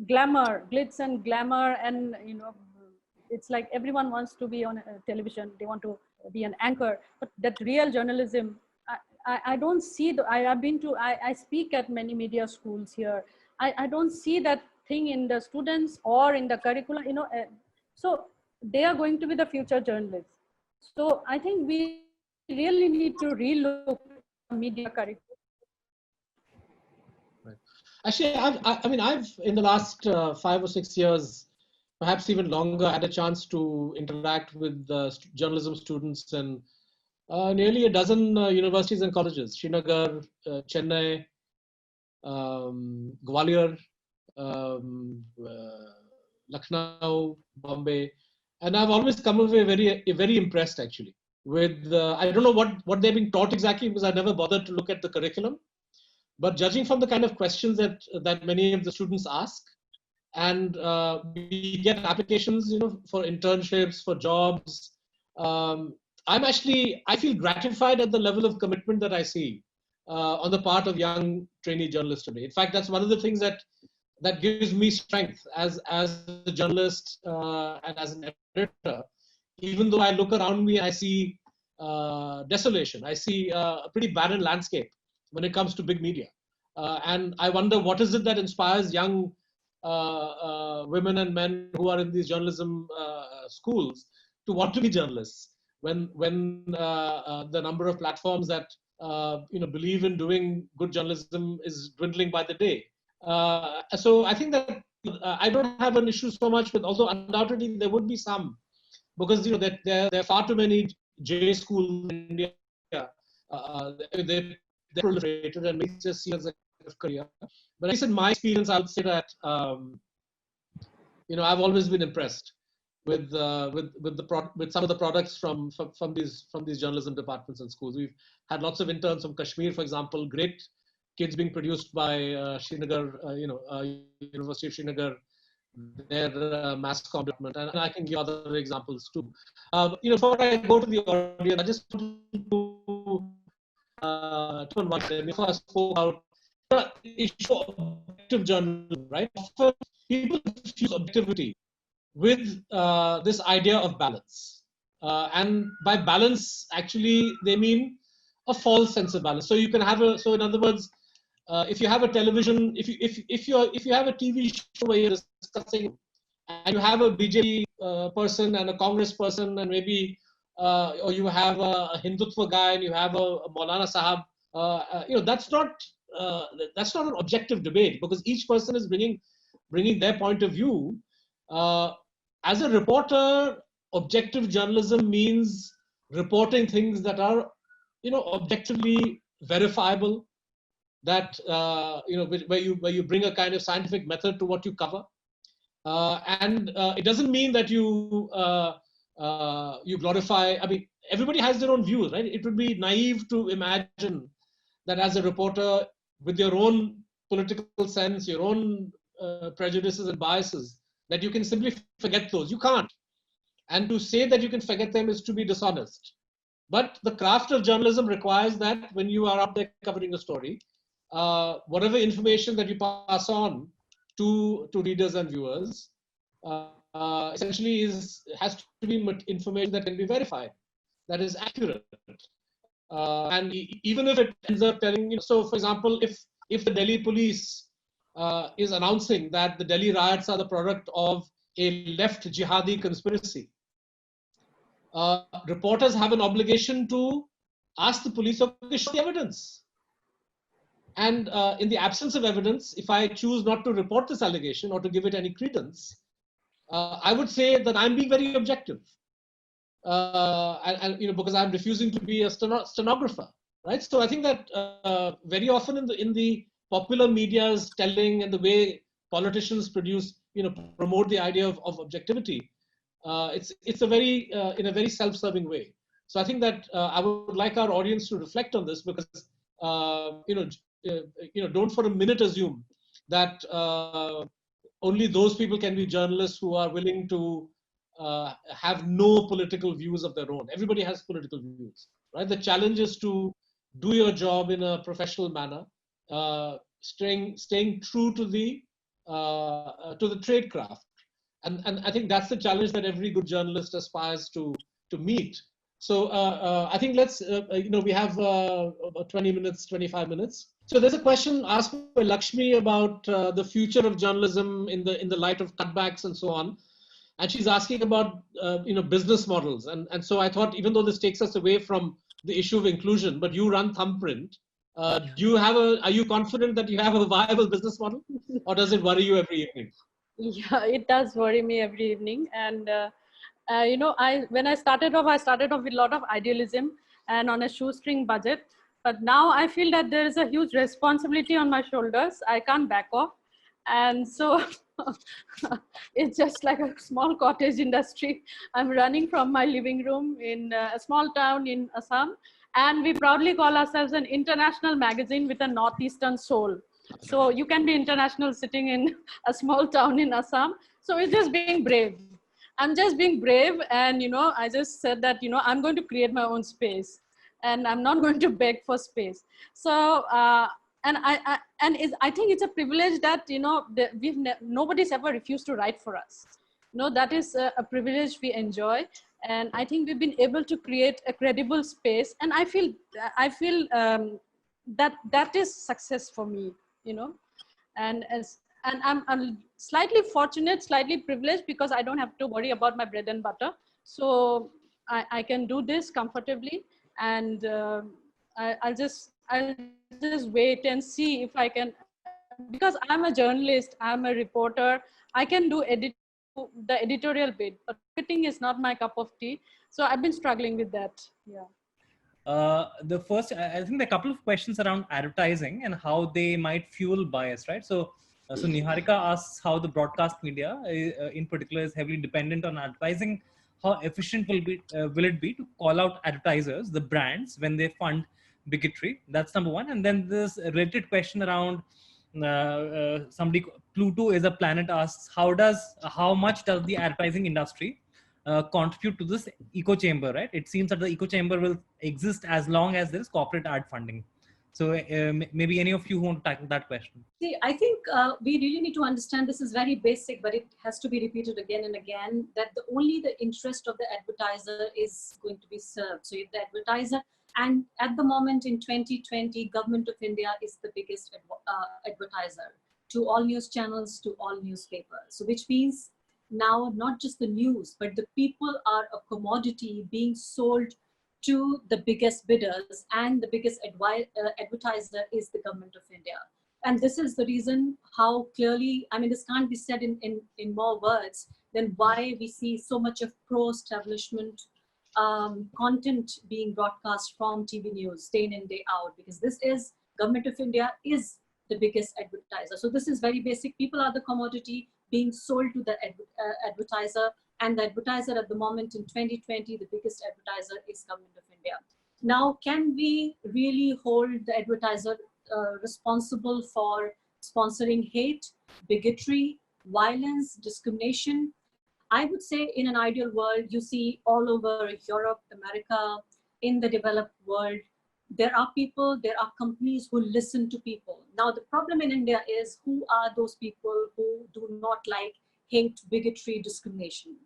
glamour, glitz and glamour, and it's like everyone wants to be on television. They want to be an anchor, but that real journalism, I don't see I speak at many media schools here. I don't see that thing in the students or in the curricula, so they are going to be the future journalists. So I think we really need to relook media curriculum. Right. Actually, I've in the last 5 or 6 years, perhaps even longer, had a chance to interact with journalism students in nearly a dozen universities and colleges: Srinagar, Chennai, Gwalior, Lucknow, Bombay, and I've always come away very impressed actually with. I don't know what they've been taught exactly, because I never bothered to look at the curriculum. But judging from the kind of questions that many of the students ask, and we get applications, for internships, for jobs. I feel gratified at the level of commitment that I see on the part of young trainee journalists today. In fact, that's one of the things that gives me strength as a journalist and as an editor. Even though I look around me, I see desolation. I see a pretty barren landscape when it comes to big media. And I wonder, what is it that inspires young women and men who are in these journalism schools to want to be journalists when the number of platforms that believe in doing good journalism is dwindling by the day. So I think that I don't have an issue so much with, although undoubtedly there would be some, because there are far too many J schools in India. They're proliferated and makes just see as a career. But at least in my experience, I would say that I've always been impressed with some of the products from these journalism departments and schools. We've had lots of interns from Kashmir, for example, great kids being produced by Srinagar, University of Srinagar, their mass comm department, and I can give other examples too. Before I go to the audience, I just want to turn one thing. Before I spoke about the issue of objective journalism, right? Often people confuse objectivity with this idea of balance, and by balance, actually, they mean a false sense of balance. So you can have so in other words, if you have a television, if you have a TV show where you're discussing, and you have a BJP person and a Congress person, and maybe or you have a Hindutva guy and you have a Maulana Sahab, that's not an objective debate, because each person is bringing their point of view. As a reporter, objective journalism means reporting things that are, objectively verifiable, that where you bring a kind of scientific method to what you cover, and it doesn't mean that you glorify. I mean, everybody has their own views, right? It would be naive to imagine that as a reporter, with your own political sense, your own prejudices and biases, that you can simply forget those. You can't. And to say that you can forget them is to be dishonest. But the craft of journalism requires that when you are out there covering a story, whatever information that you pass on to readers and viewers, essentially has to be information that can be verified, that is accurate. And even if it ends up telling, so for example, if the Delhi police is announcing that the Delhi riots are the product of a left jihadi conspiracy, reporters have an obligation to ask the police, okay, show the evidence. And in the absence of evidence, if I choose not to report this allegation or to give it any credence, I would say that I'm being very objective, because I'm refusing to be a stenographer, right? So I think that very often in the popular media's telling and the way politicians promote the idea of objectivity, it's a very in a very self-serving way. So I think that I would like our audience to reflect on this, because don't for a minute assume that only those people can be journalists who are willing to have no political views of their own. Everybody has political views, right? The challenge is to do your job in a professional manner, staying true to the trade craft. And I think that's the challenge that every good journalist aspires to meet, So I think let's, we have about 20 minutes, 25 minutes. So there's a question asked by Lakshmi about the future of journalism in the light of cutbacks and so on. And she's asking about, business models. And so I thought, even though this takes us away from the issue of inclusion, but you run Thumbprint, are you confident that you have a viable business model, or does it worry you every evening? Yeah, it does worry me every evening. And, when I started off with a lot of idealism and on a shoestring budget. But now I feel that there is a huge responsibility on my shoulders. I can't back off. And so it's just like a small cottage industry. I'm running from my living room in a small town in Assam. And we proudly call ourselves an international magazine with a Northeastern soul. So you can be international sitting in a small town in Assam. So it's just being brave. I'm just being brave. And, I just said that, I'm going to create my own space and I'm not going to beg for space. So, I think it's a privilege that, nobody's ever refused to write for us. That is a privilege we enjoy. And I think we've been able to create a credible space. And I feel that is success for me, and I'm slightly fortunate, slightly privileged, because I don't have to worry about my bread and butter. So I can do this comfortably, and I'll just wait and see if I can, because I'm a journalist, I'm a reporter, I can do the editorial bit, but marketing is not my cup of tea. So I've been struggling with that. Yeah. The first, I think there are a couple of questions around advertising and how they might fuel bias, right? So Niharika asks how the broadcast media, in particular, is heavily dependent on advertising. How efficient will it be to call out advertisers, the brands, when they fund bigotry? That's number one. And then this related question around somebody, Pluto is a planet, asks how much does the advertising industry contribute to this echo chamber, right? It seems that the echo chamber will exist as long as there is corporate ad funding. So maybe any of you want to tackle that question. See, I think we really need to understand, this is very basic, but it has to be repeated again and again, that only the interest of the advertiser is going to be served. So if the advertiser, and at the moment in 2020, Government of India is the biggest advertiser to all news channels, to all newspapers. So which means now not just the news, but the people are a commodity being sold to the biggest bidders, and the biggest advertiser is the Government of India. And this is the reason how clearly, I mean, this can't be said in more words than why we see so much of pro-establishment content being broadcast from TV news day in and day out, because this is, Government of India is the biggest advertiser. So this is very basic. People are the commodity being sold to the advertiser, and the advertiser at the moment in 2020, the biggest advertiser is Government of India. Now, can we really hold the advertiser responsible for sponsoring hate, bigotry, violence, discrimination? I would say in an ideal world, you see all over Europe, America, in the developed world, there are people, there are companies who listen to people. Now, the problem in India is, who are those people who do not like hate, bigotry, discrimination?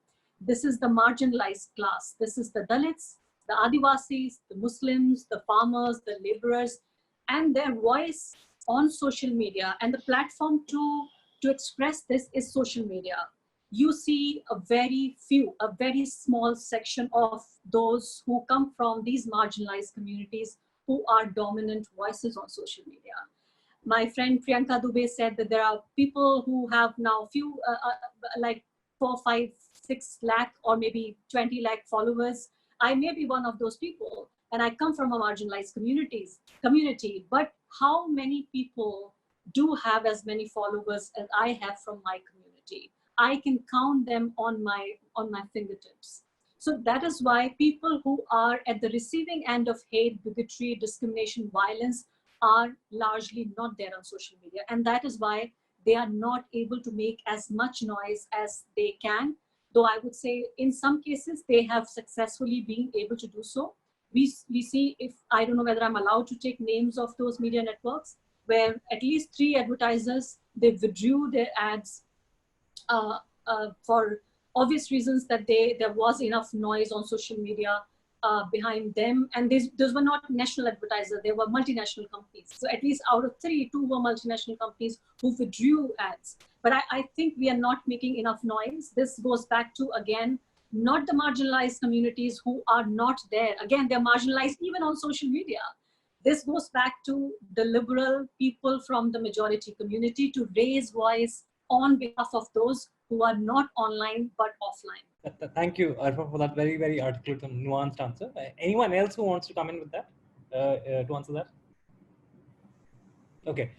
This is the marginalized class. This is the Dalits, the Adivasis, the Muslims, the farmers, the laborers, and their voice on social media, and the platform to express this is social media. You see a very small section of those who come from these marginalized communities who are dominant voices on social media. My friend Priyanka Dubey said that there are people who have now like 4, 5, 6 lakh or maybe 20 lakh followers. I may be one of those people, and I come from a marginalized community, but how many people do have as many followers as I have from my community? I can count them on my fingertips. So that is why people who are at the receiving end of hate, bigotry, discrimination, violence are largely not there on social media. And that is why they are not able to make as much noise as they can. Though I would say in some cases, they have successfully been able to do so. We see, if I don't know whether I'm allowed to take names of those media networks, where at least 3 advertisers, they withdrew their ads for obvious reasons, that there was enough noise on social media behind them. And those were not national advertisers, they were multinational companies. So at least out of 3, 2 were multinational companies who withdrew ads. But I think we are not making enough noise. This goes back to, again, not the marginalized communities who are not there. Again, they're marginalized even on social media. This goes back to the liberal people from the majority community to raise voice on behalf of those who are not online but offline. Thank you, Arfa, for that very, very articulate and nuanced answer. Anyone else who wants to come in with that, to answer that? Okay,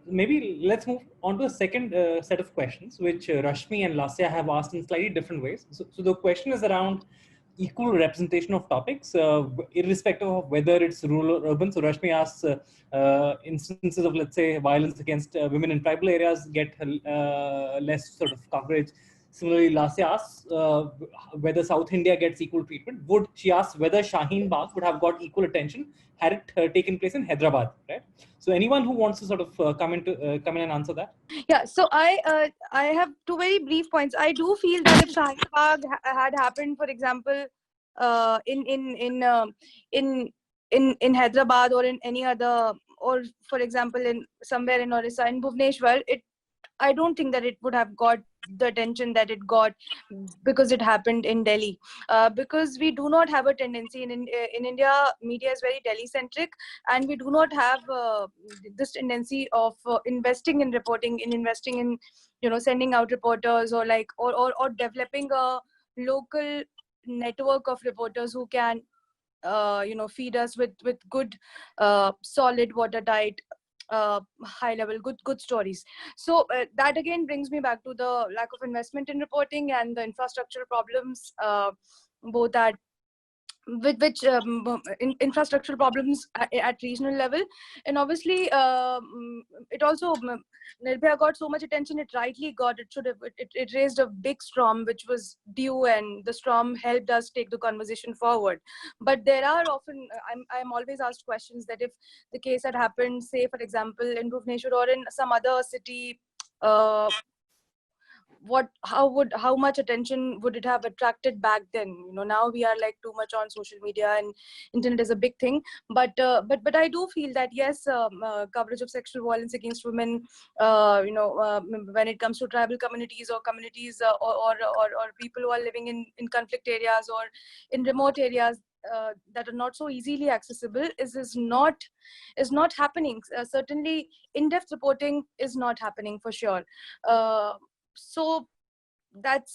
maybe let's move on to a second set of questions, which Rashmi and Lasya have asked in slightly different ways. So the question is around equal representation of topics, irrespective of whether it's rural or urban. So Rashmi asks, instances of, let's say, violence against women in tribal areas get less sort of coverage. Similarly, Lasya asks whether South India gets equal treatment. She asks whether Shaheen Bagh would have got equal attention had it taken place in Hyderabad, right? So anyone who wants to sort of come in and answer that? Yeah, so I have 2 very brief points. I do feel that if Shaheen Bagh had happened, for example, in Hyderabad or in any other, or for example in somewhere in Orissa, in Bhubaneswar, I don't think that it would have got the attention that it got because it happened in Delhi. Because we do not have a tendency in India, media is very Delhi centric, and we do not have this tendency of investing in reporting, investing in, you know, sending out reporters, or like or developing a local network of reporters who can you know, feed us with good solid, watertight, high level good stories. So that again brings me back to the lack of investment in reporting and the infrastructural problems, both at which infrastructural problems at regional level. And obviously it also, Nirbhaya got so much attention, it rightly got, it raised a big storm which was due, and the storm helped us take the conversation forward. But there are often, I'm always asked questions that if the case had happened, say for example in Bhubaneswar or in some other city, how much attention would it have attracted back then? You know, now we are like too much on social media and internet is a big thing, but I do feel that yes, coverage of sexual violence against women, you know, when it comes to tribal communities or communities or people who are living in conflict areas or in remote areas that are not so easily accessible, is not happening. Certainly in-depth reporting is not happening for sure. So that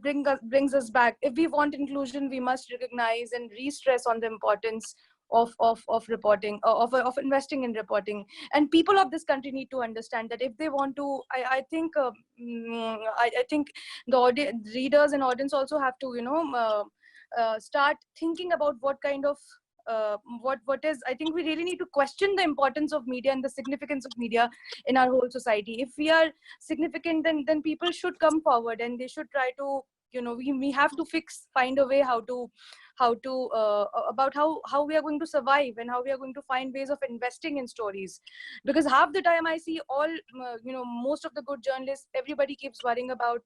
brings us back. If we want inclusion, we must recognize and re-stress on the importance of reporting, of investing in reporting. And people of this country need to understand that if they want to, I think I think the readers and audience also have to, you know, start thinking about what kind of what is, I think we really need to question the importance of media and the significance of media in our whole society. If we are significant, then people should come forward and they should try to, you know, we have to find a way how to about how we are going to survive and how we are going to find ways of investing in stories. Because half the time I see all you know, most of the good journalists, everybody keeps worrying about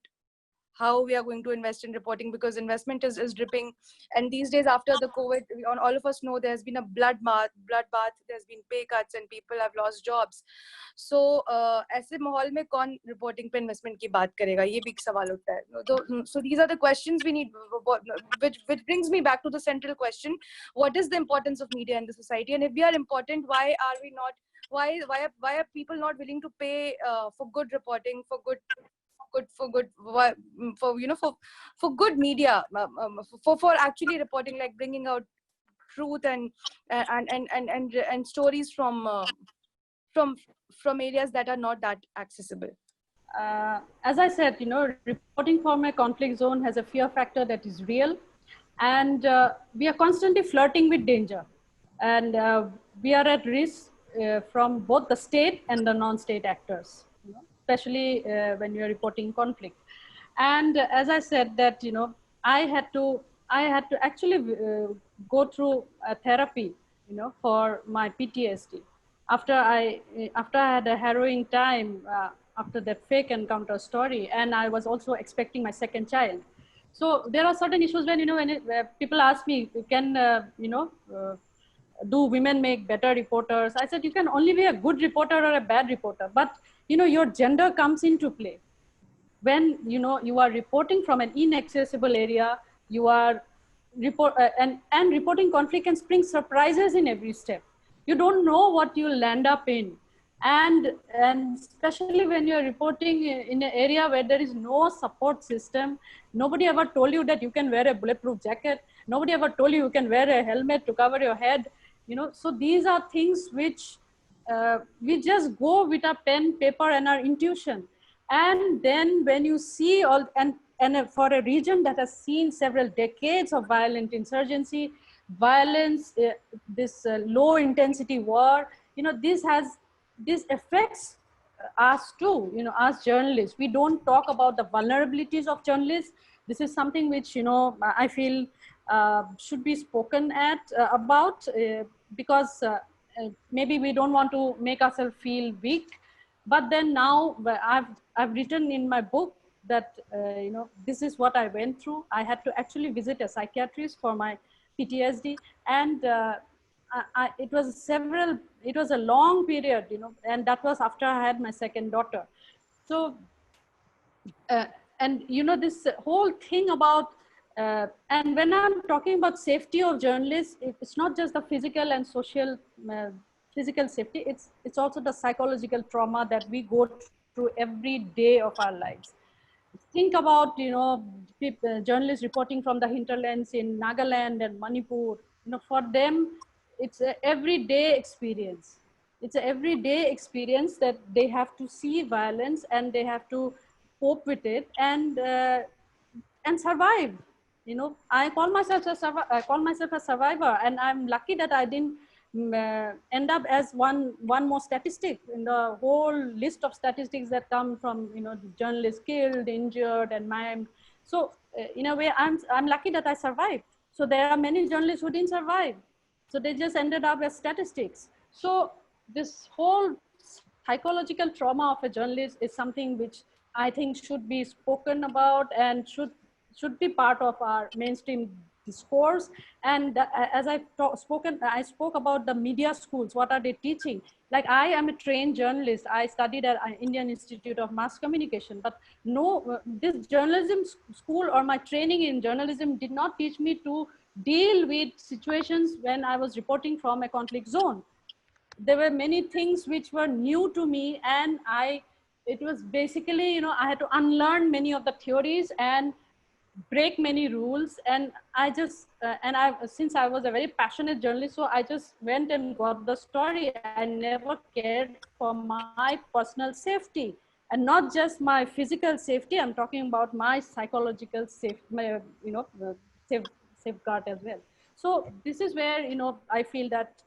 how we are going to invest in reporting, because investment is dripping. And these days after the COVID, all of us know there's been a bloodbath, there's been pay cuts and people have lost jobs. So ऐसे माहौल में कौन reporting पे investment की बात करेगा, ये भी एक सवाल उठता है. So these are the questions we need, which brings me back to the central question: what is the importance of media in the society? And if we are important, why are we not? Why are people not willing to pay for good reporting, for you know, for good media, for actually reporting, like bringing out truth and stories from areas that are not that accessible? As I said, you know, reporting from a conflict zone has a fear factor that is real, and we are constantly flirting with danger, and we are at risk from both the state and the non-state actors, you know, especially when you are reporting conflict. And as I said that, you know, I had to actually go through a therapy, you know, for my PTSD. After I had a harrowing time after that fake encounter story, and I was also expecting my second child. So there are certain issues when, where people ask me, can, do women make better reporters? I said, you can only be a good reporter or a bad reporter, but, your gender comes into play. When, you are reporting from an inaccessible area, you are and reporting conflict can bring surprises in every step. You don't know what you'll land up in. And especially when you're reporting in an area where there is no support system, nobody ever told you that you can wear a bulletproof jacket. Nobody ever told you you can wear a helmet to cover your head. So these are things which we just go with our pen, paper, and our intuition. And then when you see all, and for a region that has seen several decades of violent insurgency, violence, this low intensity war, this affects us too, as journalists. We don't talk about the vulnerabilities of journalists. This is something which, I feel should be spoken about, because maybe we don't want to make ourselves feel weak. But then now I've written in my book that, this is what I went through. I had to actually visit a psychiatrist for my PTSD. And it was a long period, and that was after I had my second daughter. So, and this whole thing about, and when I'm talking about safety of journalists, it's not just the physical and social, physical safety, it's also the psychological trauma that we go through every day of our lives. Think about, journalists reporting from the hinterlands in Nagaland and Manipur. For them, it's an everyday experience. It's an everyday experience that they have to see violence and they have to cope with it and survive. I call myself a survivor, and I'm lucky that I didn't end up as one more statistic in the whole list of statistics that come from, journalists killed, injured, and maimed. So in a way, I'm lucky that I survived. So there are many journalists who didn't survive. So they just ended up as statistics. So this whole psychological trauma of a journalist is something which I think should be spoken about and should be part of our mainstream discourse. And as I spoke about the media schools, what are they teaching? Like, I am a trained journalist. I studied at Indian Institute of Mass Communication, but no, this journalism school or my training in journalism did not teach me to deal with situations when I was reporting from a conflict zone. There were many things which were new to me, and it was basically, I had to unlearn many of the theories and break many rules. And I just, since I was a very passionate journalist, so I just went and got the story. I never cared for my personal safety, and not just my physical safety. I'm talking about my psychological safety, my, safeguard as well. So this is where, I feel that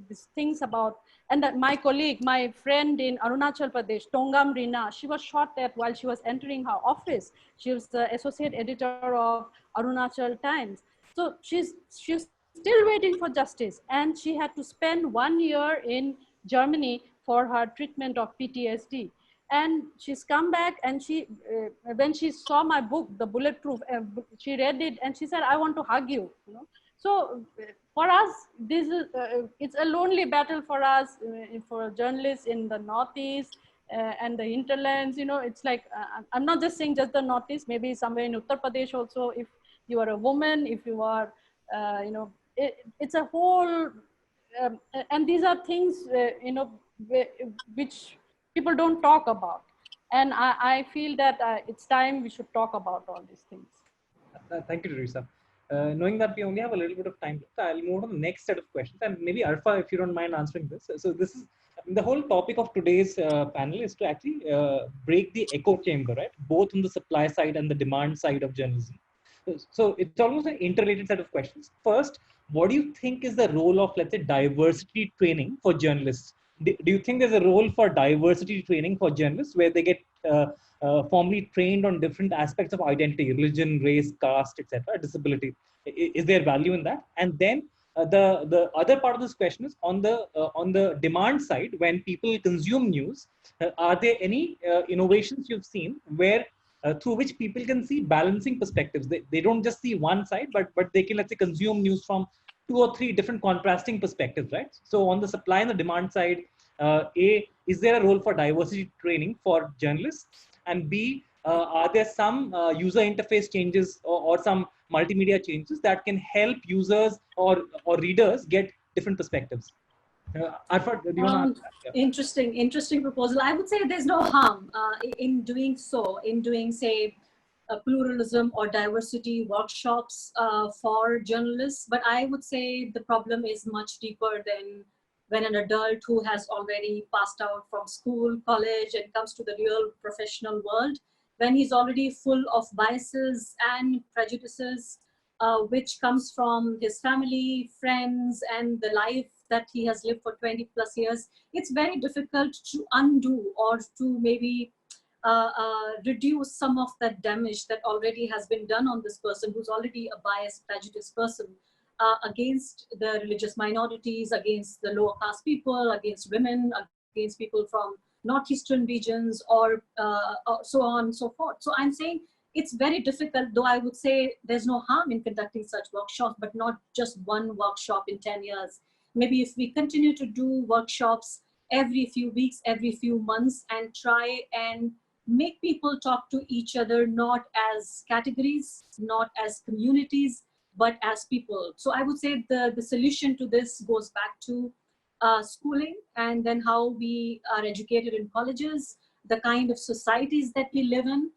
these things about, and that my colleague, my friend in Arunachal Pradesh, Tongam Rina, she was shot at while she was entering her office. She was the associate editor of Arunachal Times. So she's still waiting for justice. And she had to spend 1 year in Germany for her treatment of PTSD. And she's come back, and she, when she saw my book, The Bulletproof, she read it and she said, I want to hug you, So for us, this is, it's a lonely battle for us, for journalists in the Northeast and the hinterlands. It's like, I'm not just saying just the Northeast, maybe somewhere in Uttar Pradesh also, if you are a woman, if you are, it's a whole, and these are things, which people don't talk about. And I feel that it's time we should talk about all these things. Thank you, Teresa. Knowing that we only have a little bit of time left, I'll move on to the next set of questions. And maybe Arfa, if you don't mind answering this. So this is the whole topic of today's panel is to actually break the echo chamber, right? Both on the supply side and the demand side of journalism. So it's almost an interrelated set of questions. First, what do you think is the role of, let's say, diversity training for journalists? Do you think there's a role for diversity training for journalists where they get formally trained on different aspects of identity, religion, race, caste, etc., disability? Is there value in that? And then the other part of this question is on the demand side, when people consume news, are there any innovations you've seen where through which people can see balancing perspectives. They don't just see one side, but they can, let's say, consume news from 2 or 3 different contrasting perspectives, right? So on the supply and the demand side, is there a role for diversity training for journalists? And B, are there some user interface changes or some multimedia changes that can help users or readers get different perspectives? Arfad, do you want to? Yeah. Interesting proposal. I would say there's no harm in doing so, in doing, say, pluralism or diversity workshops for journalists. But I would say the problem is much deeper than when an adult who has already passed out from school, college, and comes to the real professional world, when he's already full of biases and prejudices, which comes from his family, friends, and the life that he has lived for 20 plus years. It's very difficult to undo or to maybe reduce some of that damage that already has been done on this person who's already a biased, prejudiced person against the religious minorities, against the lower caste people, against women, against people from northeastern regions, or so on and so forth. So I'm saying it's very difficult, though I would say there's no harm in conducting such workshops, but not just one workshop in 10 years. Maybe if we continue to do workshops every few weeks, every few months, and try and make people talk to each other, not as categories, not as communities, but as people. So I would say the solution to this goes back to schooling, and then how we are educated in colleges, the kind of societies that we live in.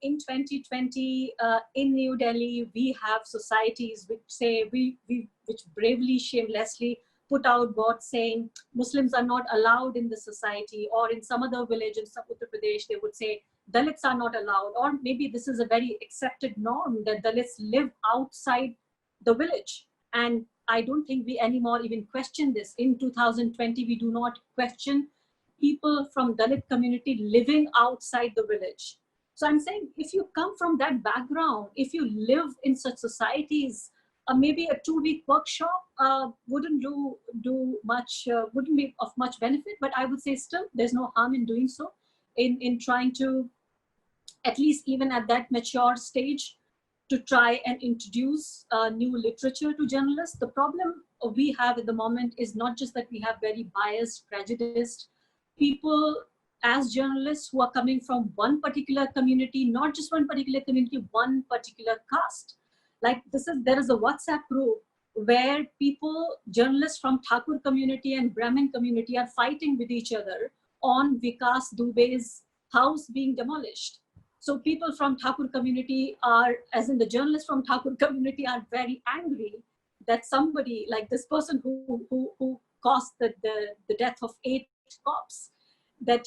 In 2020, in New Delhi, we have societies which say, which bravely, shamelessly put out boards saying Muslims are not allowed in the society, or in some other village in Uttar Pradesh, they would say Dalits are not allowed, or maybe this is a very accepted norm that Dalits live outside the village. And I don't think we anymore even question this. In 2020, we do not question people from Dalit community living outside the village. So I'm saying, if you come from that background, if you live in such societies, maybe a 2-week workshop wouldn't do much, wouldn't be of much benefit. But I would say still, there's no harm in doing so, in trying to, at least even at that mature stage, to try and introduce new literature to journalists. The problem we have at the moment is not just that we have very biased, prejudiced people as journalists who are coming from one particular community, not just one particular community, one particular caste. Like there is a WhatsApp group where people, journalists from Thakur community and Brahmin community, are fighting with each other on Vikas Dubey's house being demolished. So people from Thakur community are, as in the journalists from Thakur community, are very angry that somebody like this person who caused the death of 8 cops, that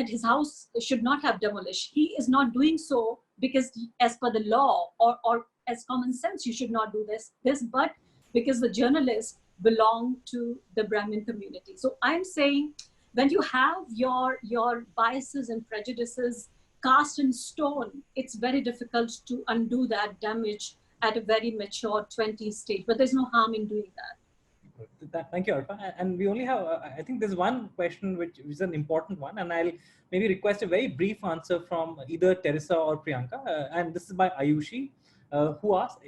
his house should not have demolished. He is not doing so because as per the law or as common sense, you should not do this, but because the journalists belong to the Brahmin community. So I'm saying, when you have your biases and prejudices cast in stone, it's very difficult to undo that damage at a very mature 20s stage, but there's no harm in doing that. Thank you, Arfa. And we only have, I think there's one question which is an important one, and I'll maybe request a very brief answer from either Teresa or Priyanka. And this is by Ayushi, who asked,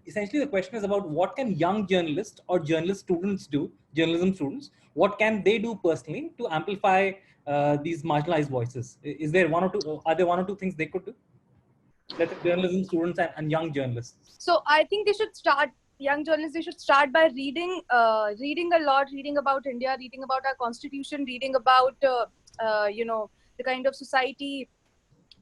essentially the question is about what can young journalists or journalist students do, journalism students, what can they do personally to amplify these marginalized voices? Is there one or two, are there 1 or 2 things they could do? Let's say journalism students and young journalists. So I think they should start, young journalists, they should start by reading a lot, reading about India, reading about our constitution, reading about, the kind of society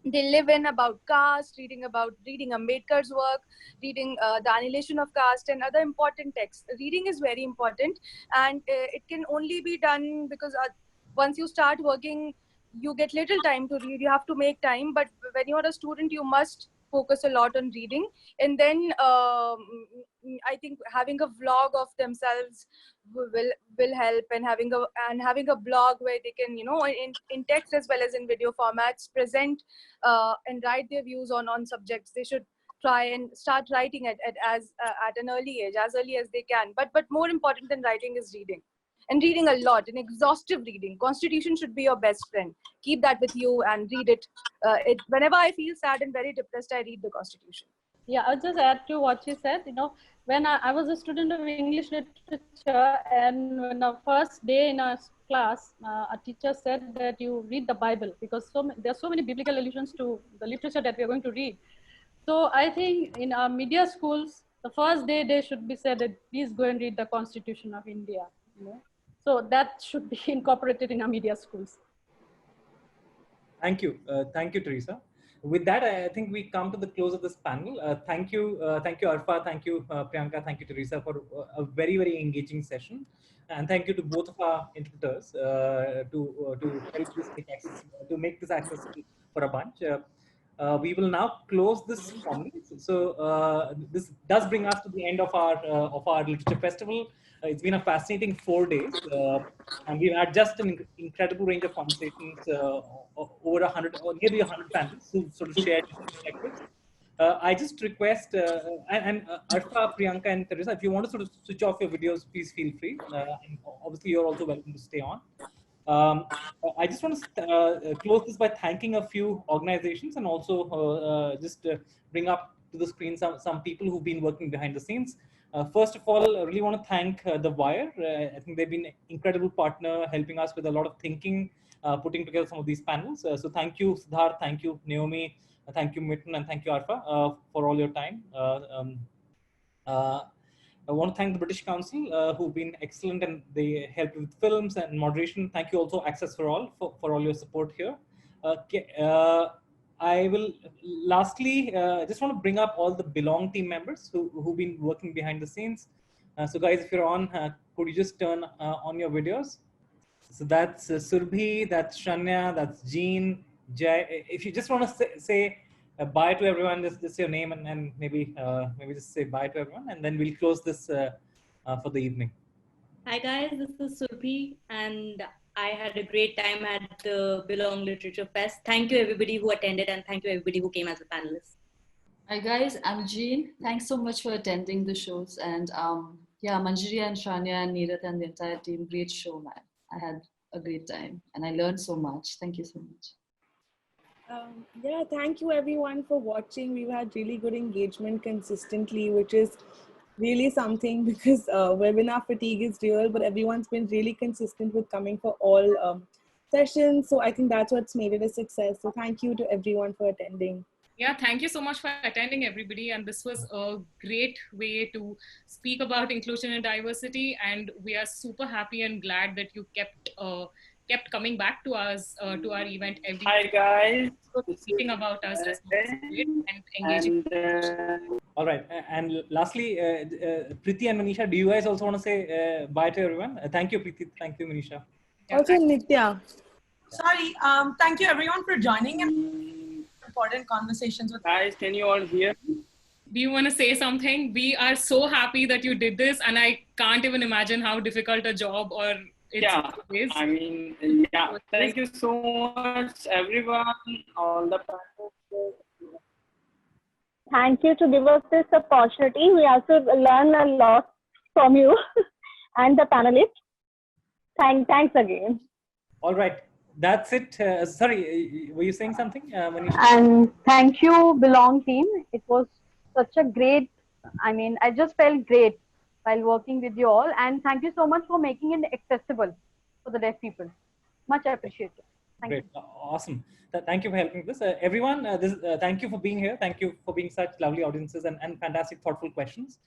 they live in, about caste, reading Ambedkar's work, reading the Annihilation of Caste and other important texts. Reading is very important, and it can only be done because once you start working, you get little time to read. You have to make time, but when you are a student, you must focus a lot on reading. And then I think having a vlog of themselves will help, and having a blog where they can, in text as well as in video formats, present and write their views on subjects. They should try and start writing at an early age, as early as they can. But more important than writing is reading. and reading a lot, an exhaustive reading. Constitution should be your best friend. Keep that with you and read it. Whenever I feel sad and very depressed, I read the Constitution. Yeah, I'll just add to what she said. When I was a student of English literature, and when the first day in our class, a teacher said that you read the Bible, because there are so many biblical allusions to the literature that we are going to read. So I think in our media schools, the first day they should be said that please go and read the Constitution of India. So that should be incorporated in our media schools. Thank you, Teresa. With that, I think we come to the close of this panel. Thank you, Arfa, thank you, Priyanka, thank you, Teresa, for a very, very engaging session, and thank you to both of our interpreters to help this make this accessible for a bunch. We will now close this formally. So this does bring us to the end of our literature festival. It's been a fascinating 4 days, and we've had just an incredible range of conversations, over 100 or nearly 100 panels who sort of shared perspectives. I just request, and Arfa, Priyanka, and Teresa, if you want to sort of switch off your videos, please feel free. And obviously, you're also welcome to stay on. I just want to close this by thanking a few organizations, and also just bring up to the screen some people who've been working behind the scenes. First of all, I really want to thank The Wire. I think they've been an incredible partner, helping us with a lot of thinking, putting together some of these panels. So thank you, Siddharth, thank you, Naomi, thank you, Mitten, and thank you, Arfa, for all your time. I want to thank the British Council, who've been excellent, and they helped with films and moderation. Thank you also Access for All for all your support here. I will lastly just want to bring up all the Belong team members who've been working behind the scenes. So guys, if you're on, could you just turn on your videos? So that's Surbhi, that's Shanya, that's Jean, Jai. If you just want to say bye to everyone, just your name, and maybe just say bye to everyone, and then we'll close this for the evening. Hi guys, this is Surbhi, and I had a great time at the Belong Literature Fest. Thank you everybody who attended, and thank you everybody who came as a panelist. Hi guys, I'm Jean. Thanks so much for attending the shows, and yeah, Manjari and Shania and Neerath and the entire team, great show, man. I had a great time and I learned so much. Thank you so much. Yeah, thank you everyone for watching. We've had really good engagement consistently, which is really something, because webinar fatigue is real, but everyone's been really consistent with coming for all sessions. So I think that's what's made it a success. So thank you to everyone for attending. Yeah, thank you so much for attending, everybody. And this was a great way to speak about inclusion and diversity. And we are super happy and glad that you kept coming back to us, to our event every Hi guys. Speaking about us and engaging. All right. And lastly, Preeti and Manisha, do you guys also want to say bye to everyone? Thank you, Preeti. Thank you, Manisha. Also, Nitya. Sorry. Thank you everyone for joining and important conversations with guys. Can you all hear? Do you want to say something? We are so happy that you did this, and I can't even imagine how difficult a job or it is. I mean, yeah. Thank you so much, everyone. All the participants. Thank you to give us this opportunity. We also learn a lot from you and the panelists. Thanks again. All right. That's it. Sorry, were you saying something, Manisha? And thank you, Belong team. It was such a great, I mean, I just felt great while working with you all. And thank you so much for making it accessible for the deaf people. Much appreciated. Thank you. Awesome. Thank you for helping this. Everyone, thank you for being here. Thank you for being such lovely audiences and fantastic, thoughtful questions.